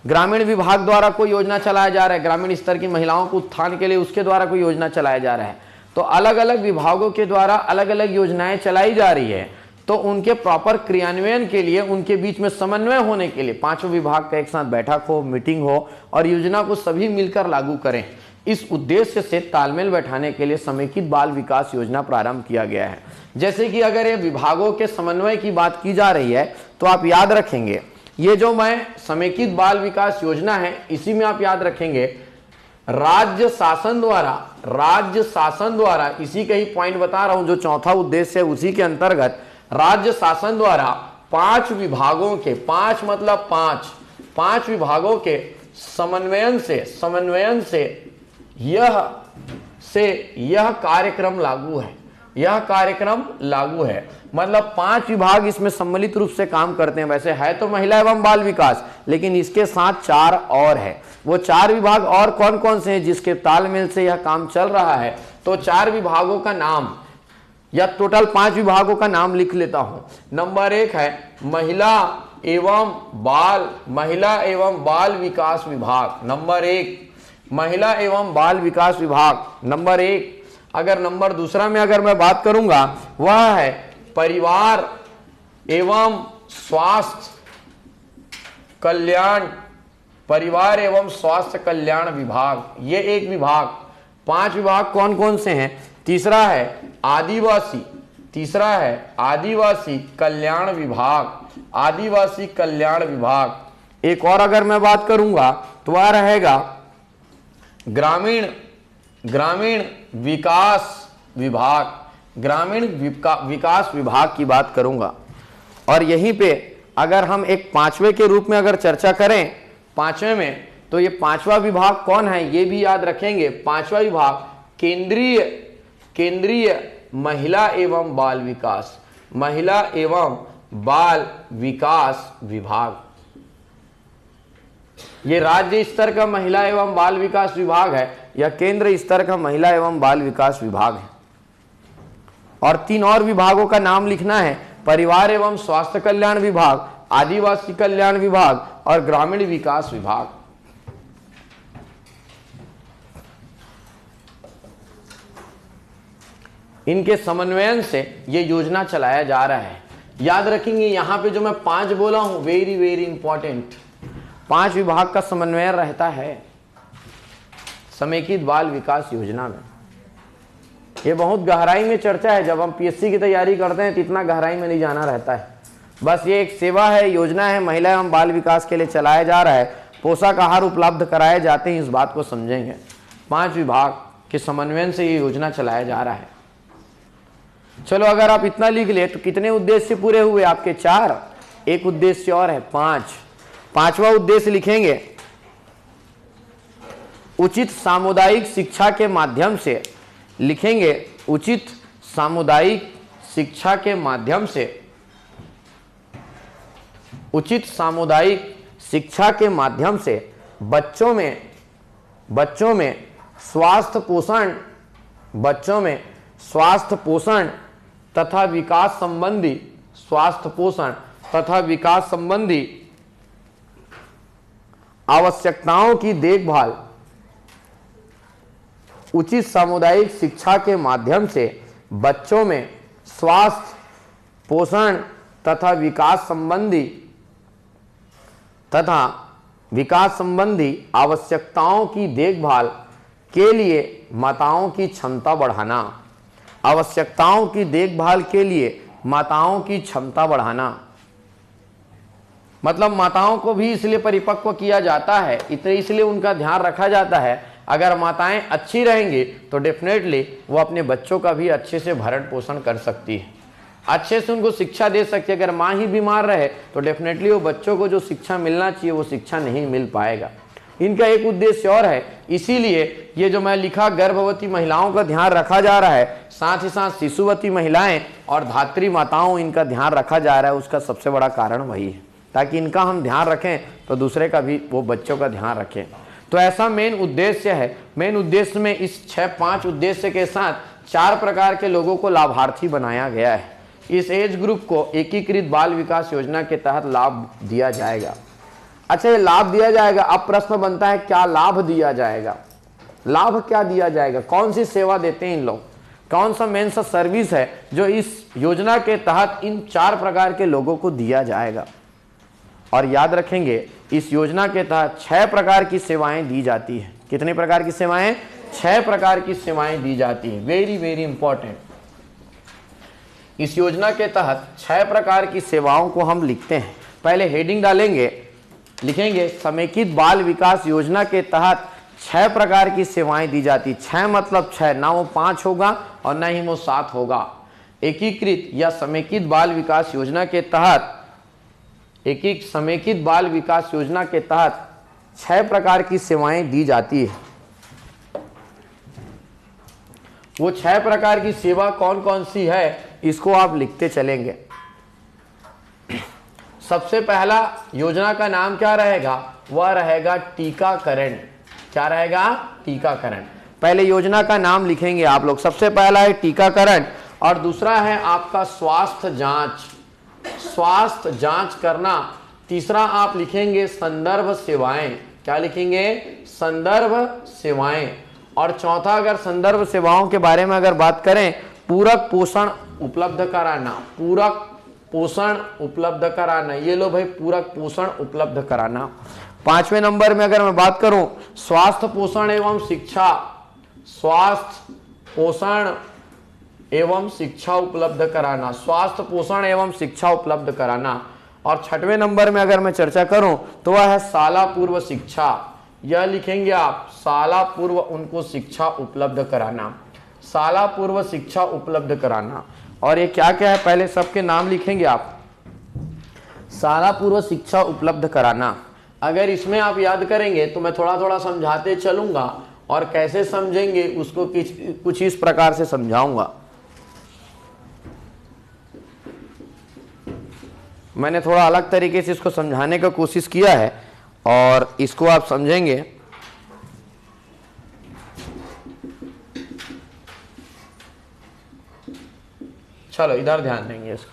A: ग्रामीण विभाग द्वारा कोई योजना चलाया जा रहा है, ग्रामीण स्तर की महिलाओं को उत्थान के लिए उसके द्वारा कोई योजना चलाया जा रहा है। तो अलग अलग विभागों के द्वारा अलग अलग योजनाएं चलाई जा रही है। तो उनके प्रॉपर क्रियान्वयन के लिए, उनके बीच में समन्वय होने के लिए पांचों विभाग का एक साथ बैठक हो, मीटिंग हो और योजना को सभी मिलकर लागू करें। इस उद्देश्य से तालमेल बैठाने के लिए समेकित बाल विकास योजना प्रारंभ किया गया है। जैसे कि अगर ये विभागों के समन्वय की बात की जा रही है तो आप याद रखेंगे, ये जो मैं समेकित बाल विकास योजना है इसी में आप याद रखेंगे राज्य शासन द्वारा, इसी का ही पॉइंट बता रहा हूं, जो चौथा उद्देश्य है उसी के अंतर्गत राज्य शासन द्वारा पांच विभागों के, पांच विभागों के समन्वयन से यह कार्यक्रम लागू है। मतलब पांच विभाग इसमें सम्मिलित रूप से काम करते हैं। वैसे है तो महिला एवं बाल विकास, लेकिन इसके साथ चार और है। वो चार विभाग और कौन कौन से हैं जिसके तालमेल से यह काम चल रहा है? तो चार विभागों का नाम या टोटल पांच विभागों का नाम लिख लेता हूं। नंबर 1 है महिला एवं बाल विकास विभाग। नंबर 1 महिला एवं बाल विकास विभाग नंबर 1। अगर नंबर दूसरा में अगर मैं बात करूंगा वह है परिवार एवं स्वास्थ्य कल्याण विभाग। ये एक विभाग। पांच विभाग कौन कौन से हैं? तीसरा है आदिवासी कल्याण विभाग। एक और अगर मैं बात करूंगा तो वह रहेगा ग्रामीण विकास विभाग की बात करूंगा। और यहीं पे अगर हम एक पांचवे के रूप में अगर चर्चा करें पांचवे में, तो ये पांचवा विभाग कौन है ये भी याद रखेंगे। पांचवा विभाग केंद्रीय महिला एवं बाल विकास विभाग। ये राज्य स्तर का महिला एवं बाल विकास विभाग है या केंद्र स्तर का महिला एवं बाल विकास विभाग है। और तीन और विभागों का नाम लिखना है, परिवार एवं स्वास्थ्य कल्याण विभाग, आदिवासी कल्याण विभाग और ग्रामीण विकास विभाग। इनके समन्वयन से ये योजना चलाया जा रहा है। याद रखेंगे यहां पे जो मैं 5 बोला हूं, वेरी वेरी इंपॉर्टेंट, 5 विभाग का समन्वय रहता है समेकित बाल विकास योजना में। ये बहुत गहराई में चर्चा है। जब हम पीएससी की तैयारी करते हैं तो इतना गहराई में नहीं जाना रहता है। बस ये एक सेवा है, योजना है, महिला एवं बाल विकास के लिए चलाया जा रहा है। पोषक आहार उपलब्ध कराए जाते हैं, इस बात को समझेंगे। 5 विभाग के समन्वय से ये योजना चलाया जा रहा है। चलो अगर आप इतना लिख ले तो कितने उद्देश्य पूरे हुए आपके? 4। एक उद्देश्य और है 5। पांचवा उद्देश्य लिखेंगे उचित सामुदायिक शिक्षा के माध्यम से। लिखेंगे उचित सामुदायिक शिक्षा के माध्यम से, उचित सामुदायिक शिक्षा के माध्यम से बच्चों में स्वास्थ्य पोषण तथा विकास संबंधी आवश्यकताओं की देखभाल। उचित सामुदायिक शिक्षा के माध्यम से बच्चों में स्वास्थ्य पोषण तथा विकास संबंधी आवश्यकताओं की देखभाल के लिए माताओं की क्षमता बढ़ाना। आवश्यकताओं की देखभाल के लिए माताओं की क्षमता बढ़ाना मतलब माताओं को भी इसलिए परिपक्व किया जाता है, इसलिए उनका ध्यान रखा जाता है। अगर माताएं अच्छी रहेंगी तो डेफिनेटली वो अपने बच्चों का भी अच्छे से भरण पोषण कर सकती है, अच्छे से उनको शिक्षा दे सकती है। अगर माँ ही बीमार रहे तो डेफिनेटली वो बच्चों को जो शिक्षा मिलना चाहिए वो शिक्षा नहीं मिल पाएगा। इनका एक उद्देश्य और है, इसीलिए ये जो मैं लिखा गर्भवती महिलाओं का ध्यान रखा जा रहा है, साथ ही साथ शिशुवती महिलाएं और धात्री माताओं इनका ध्यान रखा जा रहा है, उसका सबसे बड़ा कारण वही है, ताकि इनका हम ध्यान रखें तो दूसरे का भी वो बच्चों का ध्यान रखें। तो ऐसा मेन उद्देश्य है। मेन उद्देश्य में इस 5 उद्देश्य के साथ 4 प्रकार के लोगों को लाभार्थी बनाया गया है। इस एज ग्रुप को एकीकृत बाल विकास योजना के तहत लाभ दिया जाएगा। अच्छा, ये लाभ दिया जाएगा, अब प्रश्न बनता है क्या लाभ दिया जाएगा, लाभ क्या दिया जाएगा, कौन सी सेवा देते हैं इन लोग, कौन सा मेन सा सर्विस है जो इस योजना के तहत इन 4 प्रकार के लोगों को दिया जाएगा। और याद रखेंगे इस योजना के तहत 6 प्रकार की सेवाएं दी जाती है। कितने प्रकार की सेवाएं? 6 प्रकार की सेवाएं दी जाती है। Very very important. इस योजना के तहत 6 प्रकार की सेवाओं को हम लिखते हैं। पहले हेडिंग डालेंगे, लिखेंगे समेकित बाल विकास योजना के तहत 6 प्रकार की सेवाएं दी जाती। 6 मतलब 6, ना वो 5 होगा और ना ही वो 7 होगा। एकीकृत या समेकित बाल विकास योजना के तहत समेकित बाल विकास योजना के तहत 6 प्रकार की सेवाएं दी जाती है। वो 6 प्रकार की सेवा कौन कौन सी है इसको आप लिखते चलेंगे। सबसे पहला योजना का नाम क्या रहेगा? वह रहेगा टीकाकरण। क्या रहेगा? टीकाकरण। पहले योजना का नाम लिखेंगे आप लोग। सबसे पहला है टीकाकरण और दूसरा है आपका स्वास्थ्य जांच, स्वास्थ्य जांच करना। तीसरा आप लिखेंगे संदर्भ सेवाएं। क्या लिखेंगे? संदर्भ सेवाएं। और चौथा अगर संदर्भ सेवाओं के बारे में अगर बात करें, पूरक पोषण उपलब्ध कराना। पूरक पोषण उपलब्ध कराना। ये लो भाई, पूरक पोषण उपलब्ध कराना। 5वें नंबर में अगर मैं बात करूं, स्वास्थ्य पोषण एवं शिक्षा, स्वास्थ्य पोषण एवं शिक्षा उपलब्ध कराना, स्वास्थ्य पोषण एवं शिक्षा उपलब्ध कराना। और 6वें नंबर में अगर मैं चर्चा करूं तो वह है शाला पूर्व शिक्षा। यह लिखेंगे आप, शाला पूर्व उनको शिक्षा उपलब्ध कराना, शाला पूर्व शिक्षा उपलब्ध कराना। और ये क्या क्या है पहले सबके नाम लिखेंगे आप। शाला पूर्व शिक्षा उपलब्ध कराना, अगर इसमें आप याद करेंगे तो मैं थोड़ा थोड़ा समझाते चलूंगा और कैसे समझेंगे उसको कुछ इस प्रकार से समझाऊंगा। मैंने थोड़ा अलग तरीके से इसको समझाने का कोशिश किया है और इसको आप समझेंगे। चलो इधर ध्यान देंगे इसको।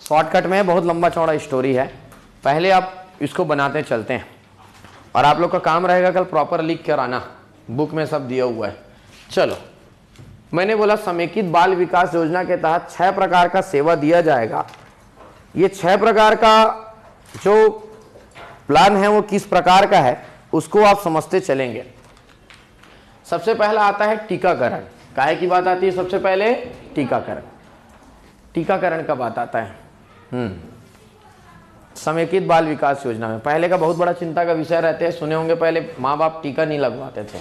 A: शॉर्टकट में बहुत लंबा चौड़ा स्टोरी है, पहले आप इसको बनाते चलते हैं और आप लोग का काम रहेगा कल प्रॉपर लिख कर आना, बुक में सब दिया हुआ है। चलो, मैंने बोला समेकित बाल विकास योजना के तहत 6 प्रकार का सेवा दिया जाएगा। ये 6 प्रकार का जो प्लान है वो किस प्रकार का है उसको आप समझते चलेंगे। सबसे पहला आता है टीकाकरण। काहे की बात आती है? सबसे पहले टीकाकरण। टीकाकरण का बात आता है समेकित बाल विकास योजना में। पहले का बहुत बड़ा चिंता का विषय रहते हैं, सुने होंगे पहले माँ बाप टीका नहीं लगवाते थे।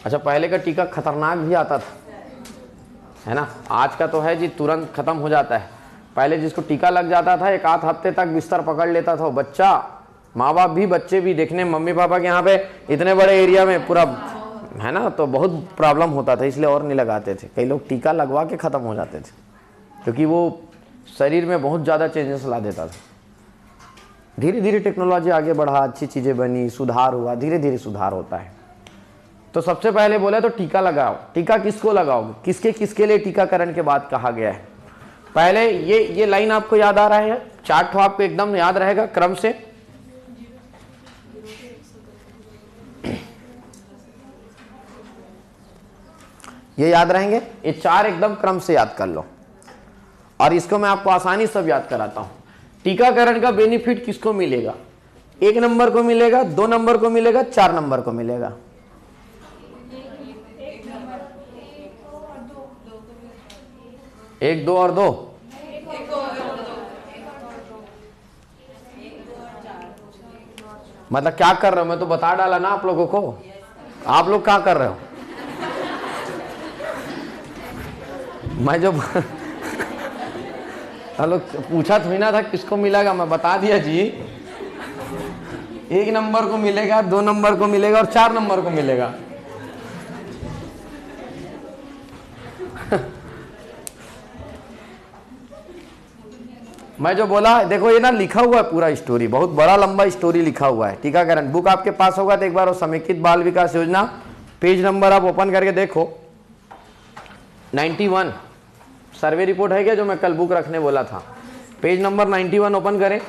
A: अच्छा, पहले का टीका खतरनाक भी आता था, है ना। आज का तो है जी तुरंत खत्म हो जाता है। पहले जिसको टीका लग जाता था 1 आध हफ्ते तक बिस्तर पकड़ लेता था बच्चा, माँ बाप भी बच्चे भी। देखने मम्मी पापा के यहाँ पे इतने बड़े एरिया में पूरा, है ना, तो बहुत प्रॉब्लम होता था, इसलिए और नहीं लगाते थे। कई लोग टीका लगवा के ख़त्म हो जाते थे क्योंकि वो शरीर में बहुत ज़्यादा चेंजेस ला देता था। धीरे धीरे टेक्नोलॉजी आगे बढ़ा, अच्छी चीज़ें बनी, सुधार हुआ, धीरे धीरे सुधार होता है। तो सबसे पहले बोले तो टीका लगाओ। टीका किसको लगाओगे? किसके किसके लिए टीकाकरण के बाद कहा गया है? पहले ये लाइन आपको याद आ रहा है, चार्ट आपको एकदम याद रहेगा क्रम से। ये याद रहेंगे, ये 4 एकदम क्रम से याद कर लो और इसको मैं आपको आसानी सब याद कराता हूं। टीकाकरण का बेनिफिट किसको मिलेगा? 1 नंबर को मिलेगा, 2 नंबर को मिलेगा, 4 नंबर को मिलेगा। 1, 2 और 2। मतलब क्या कर रहा हूं मैं तो बता डाला ना आप लोगों को। आप लोग क्या कर रहे हो? मैं जो हेलो पूछा थोड़ी ना था किसको मिलेगा, मैं बता दिया जी। 1 नंबर को मिलेगा, 2 नंबर को मिलेगा और 4 नंबर को मिलेगा। मैं जो बोला देखो ये ना लिखा हुआ है पूरा स्टोरी, बहुत बड़ा लंबा स्टोरी लिखा हुआ है। टीकाकरण बुक आपके पास होगा तो एक बार वो समेकित बाल विकास योजना पेज नंबर आप ओपन करके देखो। 91 सर्वे रिपोर्ट है क्या, जो मैं कल बुक रखने बोला था, पेज नंबर 91 ओपन करें।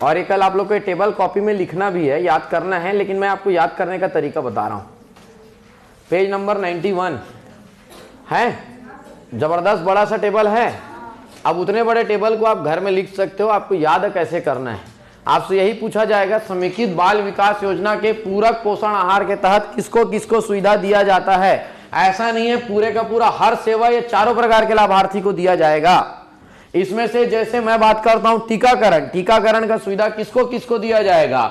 A: और ये कल आप लोग को टेबल कॉपी में लिखना भी है, याद करना है, लेकिन मैं आपको याद करने का तरीका बता रहा हूं। पेज नंबर 91 है, जबरदस्त बड़ा सा टेबल है। अब उतने बड़े टेबल को आप घर में लिख सकते हो, आपको याद कैसे करना है। आपसे यही पूछा जाएगा समेकित बाल विकास योजना के पूरक पोषण आहार के तहत किसको किसको सुविधा दिया जाता है। ऐसा नहीं है पूरे का पूरा हर सेवा ये चारों प्रकार के लाभार्थी को दिया जाएगा। इसमें से जैसे मैं बात करता हूं टीकाकरण, टीकाकरण का सुविधा किसको किसको दिया जाएगा,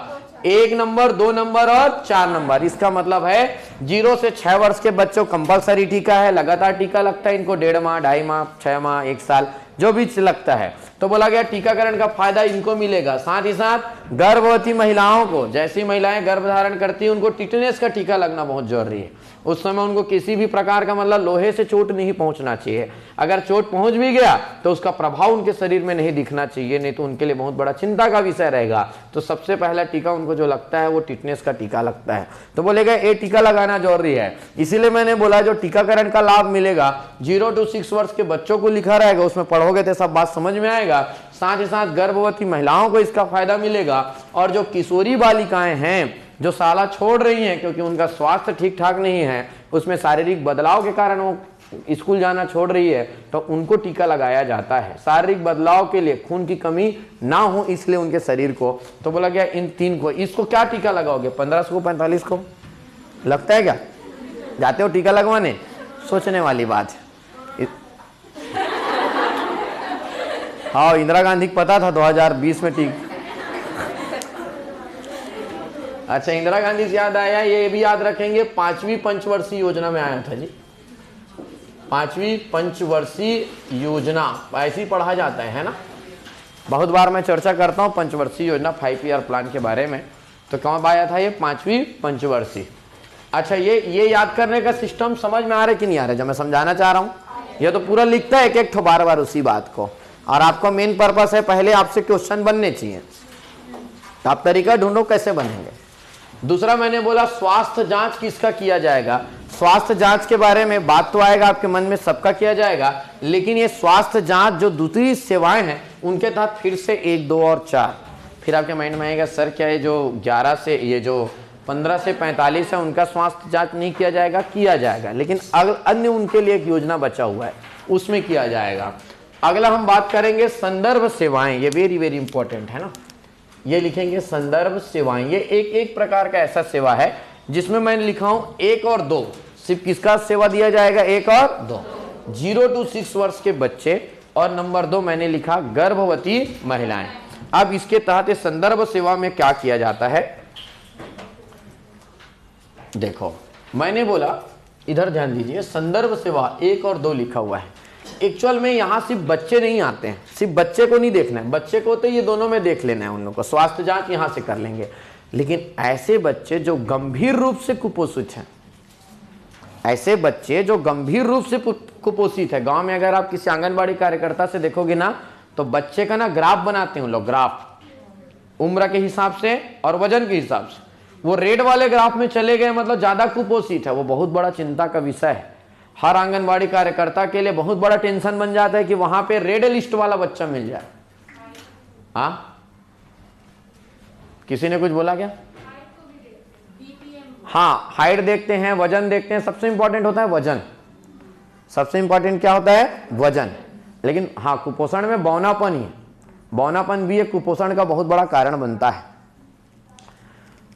A: 1 नंबर, 2 नंबर और 4 नंबर। इसका मतलब है 0 से 6 वर्ष के बच्चों कंपलसरी टीका है, लगातार टीका लगता है इनको, 1.5 माह, 2.5 माह, 6 माह, 1 साल जो भी लगता है। तो बोला गया टीकाकरण का फायदा इनको मिलेगा। साथ ही साथ गर्भवती महिलाओं को, जैसी महिलाएं गर्भ धारण करती हैं उनको टिटनेस का टीका लगना बहुत जरूरी है। उस समय उनको किसी भी प्रकार का मतलब लोहे से चोट नहीं पहुंचना चाहिए। अगर चोट पहुंच भी गया तो उसका प्रभाव उनके शरीर में नहीं दिखना चाहिए, नहीं तो उनके लिए बहुत बड़ा चिंता का विषय रहेगा। तो सबसे पहला टीका उनको जो लगता है वो टिटनेस का टीका लगता है। तो बोलेगा ये टीका लगाना जरूरी है। इसीलिए मैंने बोला जो टीकाकरण का लाभ मिलेगा 0 to 6 वर्ष के बच्चों को लिखा रहेगा, उसमें पढ़ोगे तो सब बात समझ में आएगा। साथ ही साथ गर्भवती महिलाओं को इसका फायदा मिलेगा। और जो किशोरी बालिकाएं हैं जो शाला छोड़ रही हैं क्योंकि उनका स्वास्थ्य ठीक ठाक नहीं है, उसमें शारीरिक बदलाव के कारण वो स्कूल जाना छोड़ रही है, तो उनको टीका लगाया जाता है। शारीरिक बदलाव के लिए खून की कमी ना हो इसलिए उनके शरीर को। तो बोला गया इन 3 को, इसको क्या टीका लगाओगे, 15 को 45 को लगता है क्या, जाते हो टीका लगवाने, सोचने वाली बात है। हाँ इंदिरा गांधी को पता था 2020 में टीका। अच्छा इंदिरा गांधी से याद आया, ये भी याद रखेंगे 5वीं पंचवर्षीय योजना में आया था जी। 5वीं पंचवर्षीय योजना ऐसे ही पढ़ा जाता है ना, बहुत बार मैं चर्चा करता हूँ पंचवर्षीय योजना 5 ईयर प्लान के बारे में। तो कौन आया था ये 5वीं पंचवर्षीय। अच्छा ये याद करने का सिस्टम समझ में आ रहा है कि नहीं आ रहा है, जो मैं समझाना चाह रहा हूँ। ये तो पूरा लिखता है एक ठो बार बार उसी बात को, और आपका मेन पर्पस है पहले आपसे क्वेश्चन बनने चाहिए, तो आप तरीका ढूंढो कैसे बनेंगे। दूसरा मैंने बोला स्वास्थ्य जांच किसका किया जाएगा। स्वास्थ्य जांच के बारे में बात तो आएगा आपके मन में, सबका किया जाएगा, लेकिन ये स्वास्थ्य जांच जो दूसरी सेवाएं हैं उनके तहत फिर से 1, 2 और 4। फिर आपके माइंड में आएगा सर क्या है जो 11 से ये जो 15 से 45 है उनका स्वास्थ्य जांच नहीं किया जाएगा, किया जाएगा, लेकिन अन्य उनके लिए एक योजना बचा हुआ है उसमें किया जाएगा। अगला हम बात करेंगे संदर्भ सेवाएं, ये वेरी वेरी इंपॉर्टेंट है ना, ये लिखेंगे संदर्भ सेवाएं। ये एक प्रकार का ऐसा सेवा है जिसमें मैंने लिखा हूं 1 और 2, सिर्फ किसका सेवा दिया जाएगा 1 और 2, 0 to 6 वर्ष के बच्चे, और नंबर 2 मैंने लिखा गर्भवती महिलाएं। अब इसके तहत इस संदर्भ सेवा में क्या किया जाता है, देखो मैंने बोला इधर ध्यान दीजिए, संदर्भ सेवा 1 और 2 लिखा हुआ है। एक्चुअल में यहाँ सिर्फ बच्चे नहीं आते हैं, सिर्फ बच्चे को नहीं देखना है, बच्चे को तो ये दोनों में देख लेना है, उन लोगों को स्वास्थ्य जांच यहाँ से कर लेंगे। लेकिन ऐसे बच्चे जो गंभीर रूप से कुपोषित हैं, ऐसे बच्चे जो गंभीर रूप से कुपोषित है, गांव में अगर आप किसी आंगनबाड़ी कार्यकर्ता से देखोगे ना तो बच्चे का ना ग्राफ बनाते हैं लोग, ग्राफ उम्र के हिसाब से और वजन के हिसाब से। वो रेड वाले ग्राफ में चले गए मतलब ज्यादा कुपोषित है, वो बहुत बड़ा चिंता का विषय है। हर आंगनबाड़ी कार्यकर्ता के लिए बहुत बड़ा टेंशन बन जाता है कि वहां पे रेड लिस्ट वाला बच्चा मिल जाए। हाँ किसी ने कुछ बोला क्या? हाँ हाइट देखते हैं, वजन देखते हैं, सबसे इंपॉर्टेंट होता है वजन। सबसे इंपॉर्टेंट क्या होता है? वजन। लेकिन हाँ कुपोषण में बौनापन ही, बौनापन भी एक कुपोषण का बहुत बड़ा कारण बनता है।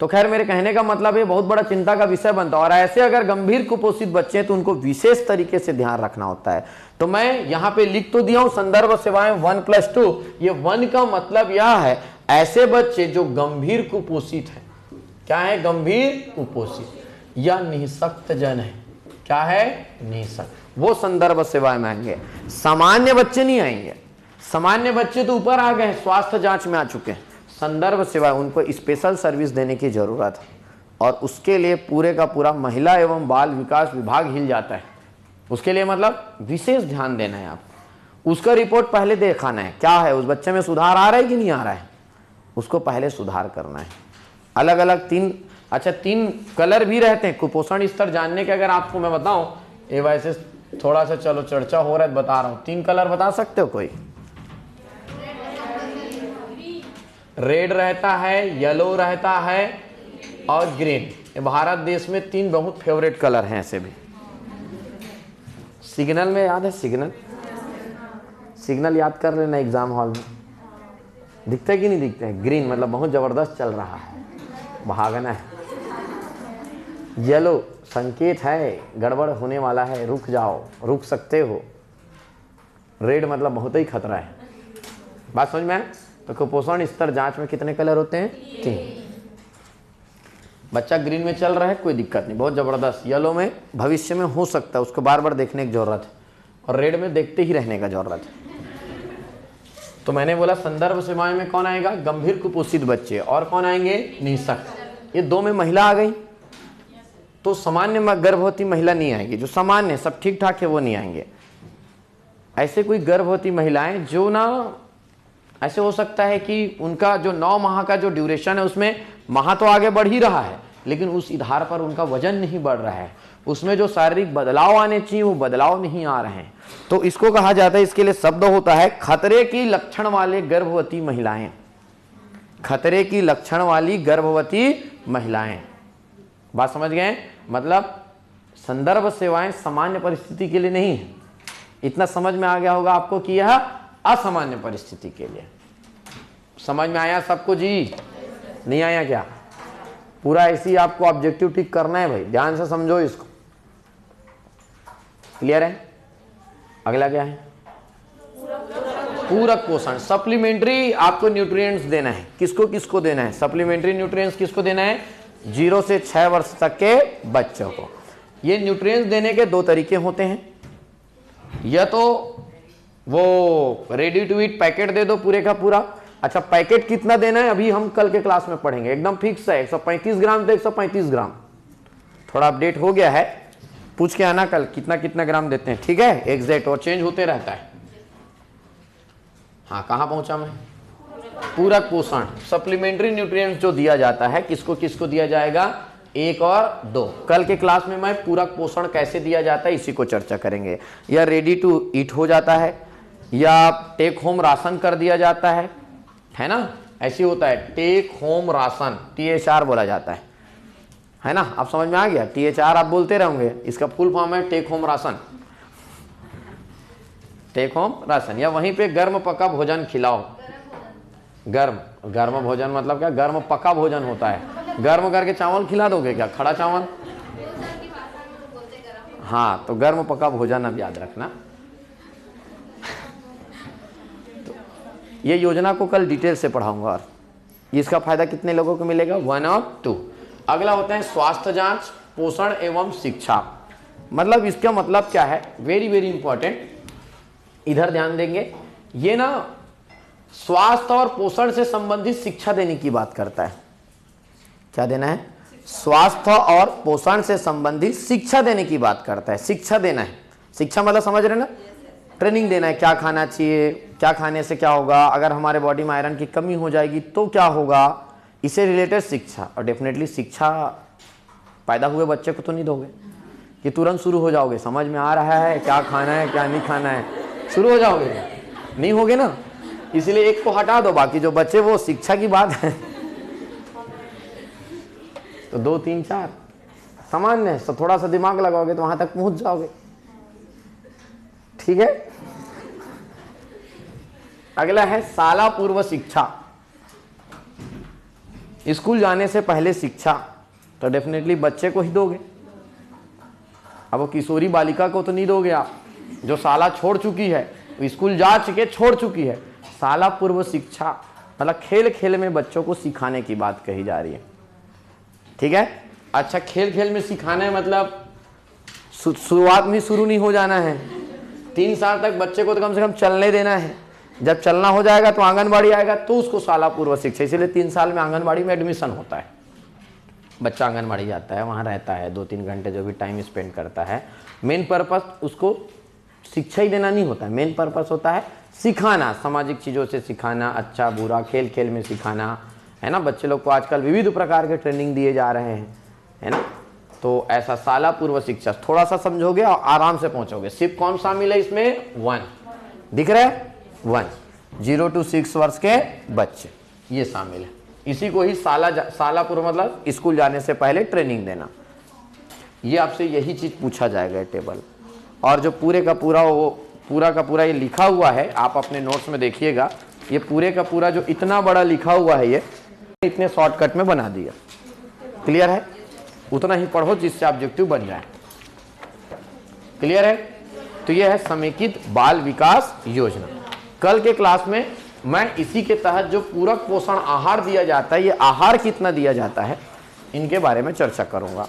A: तो खैर मेरे कहने का मतलब ये बहुत बड़ा चिंता का विषय बनता है, और ऐसे अगर गंभीर कुपोषित बच्चे हैं तो उनको विशेष तरीके से ध्यान रखना होता है। तो मैं यहाँ पे लिख तो दिया हूं संदर्भ सेवाएं 1+2। ये 1 का मतलब यह है ऐसे बच्चे जो गंभीर कुपोषित हैं, क्या है? गंभीर कुपोषित या निःशक्त जन है। क्या है? निःशक्त, वो संदर्भ सेवाएं में आएंगे। सामान्य बच्चे नहीं आएंगे, सामान्य बच्चे तो ऊपर आ गए, स्वास्थ्य जांच में आ चुके हैं। संदर्भ सेवा उनको स्पेशल सर्विस देने की जरूरत है और उसके लिए पूरे का पूरा महिला एवं बाल विकास विभाग हिल जाता है। उसके लिए मतलब विशेष ध्यान देना है आपको। उसका रिपोर्ट पहले दिखाना है, क्या है उस बच्चे में सुधार आ रहा है कि नहीं आ रहा है, उसको पहले सुधार करना है। अलग अलग तीन कलर भी रहते हैं कुपोषण स्तर जानने के। अगर आपको मैं बताऊं, ये वैसे थोड़ा सा चलो चर्चा हो रहा है, बता रहा हूं। 3 कलर बता सकते हो कोई? रेड रहता है, येलो रहता है और ग्रीन। ये भारत देश में 3 बहुत फेवरेट कलर हैं। ऐसे भी सिग्नल में याद है, सिग्नल याद कर लेना एग्जाम हॉल में। दिखते है कि नहीं दिखते हैं? ग्रीन मतलब बहुत जबरदस्त चल रहा है, भागना है। येलो संकेत है गड़बड़ होने वाला है, रुक जाओ, रुक सकते हो। रेड मतलब बहुत ही खतरा है। बात समझ में आए? तो कुपोषण स्तर जांच में कितने कलर होते हैं? 3। बच्चा ग्रीन में चल रहा है, कोई दिक्कत नहीं, बहुत जबरदस्त। येलो में भविष्य में हो सकता है, उसको बार बार देखने की जरूरत है। और रेड में देखते ही रहने का जरूरत है। तो मैंने बोला संदर्भ सेवाएं में कौन आएगा? गंभीर कुपोषित बच्चे। और कौन आएंगे? निःशक्त। ये 2 में महिला आ गई, तो सामान्य गर्भवती महिला नहीं आएगी। जो सामान्य सब ठीक ठाक है वो नहीं आएंगे। ऐसे कोई गर्भवती महिलाएं जो ना, ऐसे हो सकता है कि उनका जो 9 माह का जो ड्यूरेशन है उसमें माह तो आगे बढ़ ही रहा है, लेकिन उस आधार पर उनका वजन नहीं बढ़ रहा है, उसमें जो शारीरिक बदलाव आने चाहिए वो बदलाव नहीं आ रहे हैं। तो इसको कहा जाता है, इसके लिए शब्द होता है खतरे की लक्षण वाले गर्भवती महिलाएं। खतरे की लक्षण वाली गर्भवती महिलाएं। बात समझ गए? मतलब संदर्भ सेवाएं सामान्य परिस्थिति के लिए नहीं है। इतना समझ में आ गया होगा आपको कि यह असामान्य परिस्थिति के लिए। समझ में आया सबको जी? नहीं आया क्या? पूरा ऐसे ही आपको ऑब्जेक्टिव टिक करना है भाई, ध्यान से समझो इसको। क्लियर है? अगला क्या है? पूरक पोषण। सप्लीमेंट्री आपको न्यूट्रिएंट्स देना है। किसको किसको देना है सप्लीमेंट्री न्यूट्रिएंट्स? किसको देना है? 0 से 6 वर्ष तक के बच्चों को। ये न्यूट्रिएंट्स देने के 2 तरीके होते हैं। या तो वो रेडी टू ईट पैकेट दे दो पूरे का पूरा। अच्छा, पैकेट कितना देना है अभी हम कल के क्लास में पढ़ेंगे, एकदम फिक्स है 135 ग्राम तो 135 ग्राम। थोड़ा अपडेट हो गया है, पूछ के आना कल कितना कितना ग्राम देते हैं, ठीक है? एग्जैक्ट, और चेंज होते रहता है। हाँ, कहाँ पहुंचा मैं? पूरक पोषण। सप्लीमेंट्री न्यूट्रिएंट्स जो दिया जाता है, किसको किसको दिया जाएगा? 1 और 2। कल के क्लास में मैं पूरक पोषण कैसे दिया जाता है इसी को चर्चा करेंगे। या रेडी टू ईट हो जाता है, या टेक होम राशन कर दिया जाता है ना? ऐसे होता है टेक होम राशन, THR बोला जाता है ना? आप समझ में आ गया? THR आप बोलते रहोगे, इसका फुल फॉर्म है take home ration. Take home ration, या वहीं पे गर्म पका भोजन खिलाओ। गर्म भोजन मतलब क्या? गर्म पका भोजन होता है। गर्म करके चावल खिला दोगे क्या? खड़ा चावल? हाँ, तो गर्म पका भोजन अब याद रखना। तो ये योजना को कल डिटेल से पढ़ाऊंगा और इसका फायदा कितने लोगों को मिलेगा? 1 और 2। अगला होता है स्वास्थ्य जांच, पोषण एवं शिक्षा। मतलब इसका मतलब क्या है? वेरी वेरी इंपॉर्टेंट, इधर ध्यान देंगे। ये ना स्वास्थ्य और पोषण से संबंधित शिक्षा देने की बात करता है। क्या देना है? स्वास्थ्य और पोषण से संबंधित शिक्षा देने की बात करता है। शिक्षा देना है। शिक्षा मतलब समझ रहे ना? ट्रेनिंग देना है, क्या खाना चाहिए, क्या खाने से क्या होगा, अगर हमारे बॉडी में आयरन की कमी हो जाएगी तो क्या होगा, इससे रिलेटेड शिक्षा। और डेफिनेटली शिक्षा पैदा हुए बच्चे को तो नहीं दोगे कि तुरंत शुरू हो जाओगे, समझ में आ रहा है क्या खाना है क्या नहीं खाना है, शुरू हो जाओगे? नहीं होगे ना। इसलिए एक को हटा दो, बाकी जो बच्चे वो शिक्षा की बात है। तो 2 3 4 सामान्य है, तो थोड़ा सा दिमाग लगाओगे तो वहां तक पहुंच जाओगे। ठीक है। अगला है शाला पूर्व शिक्षा। स्कूल जाने से पहले शिक्षा, तो डेफिनेटली बच्चे को ही दोगे। अब वो किशोरी बालिका को तो नहीं दोगे आप, जो शाला छोड़ चुकी है, स्कूल जा चुके छोड़ चुकी है। शाला पूर्व शिक्षा मतलब खेल खेल में बच्चों को सिखाने की बात कही जा रही है। ठीक है। अच्छा, खेल खेल में सिखाना है मतलब शुरुआत में शुरू नहीं हो जाना है। 3 साल तक बच्चे को तो कम से कम चलने देना है। जब चलना हो जाएगा तो आंगनबाड़ी आएगा, तो उसको शाला पूर्व शिक्षा, इसीलिए 3 साल में आंगनबाड़ी में एडमिशन होता है। बच्चा आंगनबाड़ी जाता है, वहाँ रहता है 2-3 घंटे जो भी टाइम स्पेंड करता है। मेन पर्पस उसको शिक्षा ही देना नहीं होता है, मेन पर्पस होता है सिखाना, सामाजिक चीज़ों से सिखाना, अच्छा बुरा खेल खेल में सिखाना, है ना। बच्चे लोग को आजकल विविध प्रकार के ट्रेनिंग दिए जा रहे हैं, है ना। तो ऐसा शाला पूर्व शिक्षा थोड़ा सा समझोगे और आराम से पहुंचोगे। सिर्फ कौन शामिल है इसमें? 1 दिख रहा है, 1 0 to 6 वर्ष के बच्चे ये शामिल है। इसी को ही शाला पूर्व मतलब स्कूल जाने से पहले ट्रेनिंग देना। ये आपसे यही चीज पूछा जाएगा टेबल। और जो पूरे का पूरा वो पूरा का पूरा ये लिखा हुआ है, आप अपने नोट्स में देखिएगा, ये पूरे का पूरा जो इतना बड़ा लिखा हुआ है ये इतने शॉर्टकट में बना दिया। क्लियर है? उतना ही पढ़ो जिससे ऑब्जेक्टिव बन जाए। क्लियर है? तो ये है समेकित बाल विकास योजना। कल के क्लास में मैं इसी के तहत जो पूरक पोषण आहार दिया जाता है, ये आहार कितना दिया जाता है, इनके बारे में चर्चा करूंगा।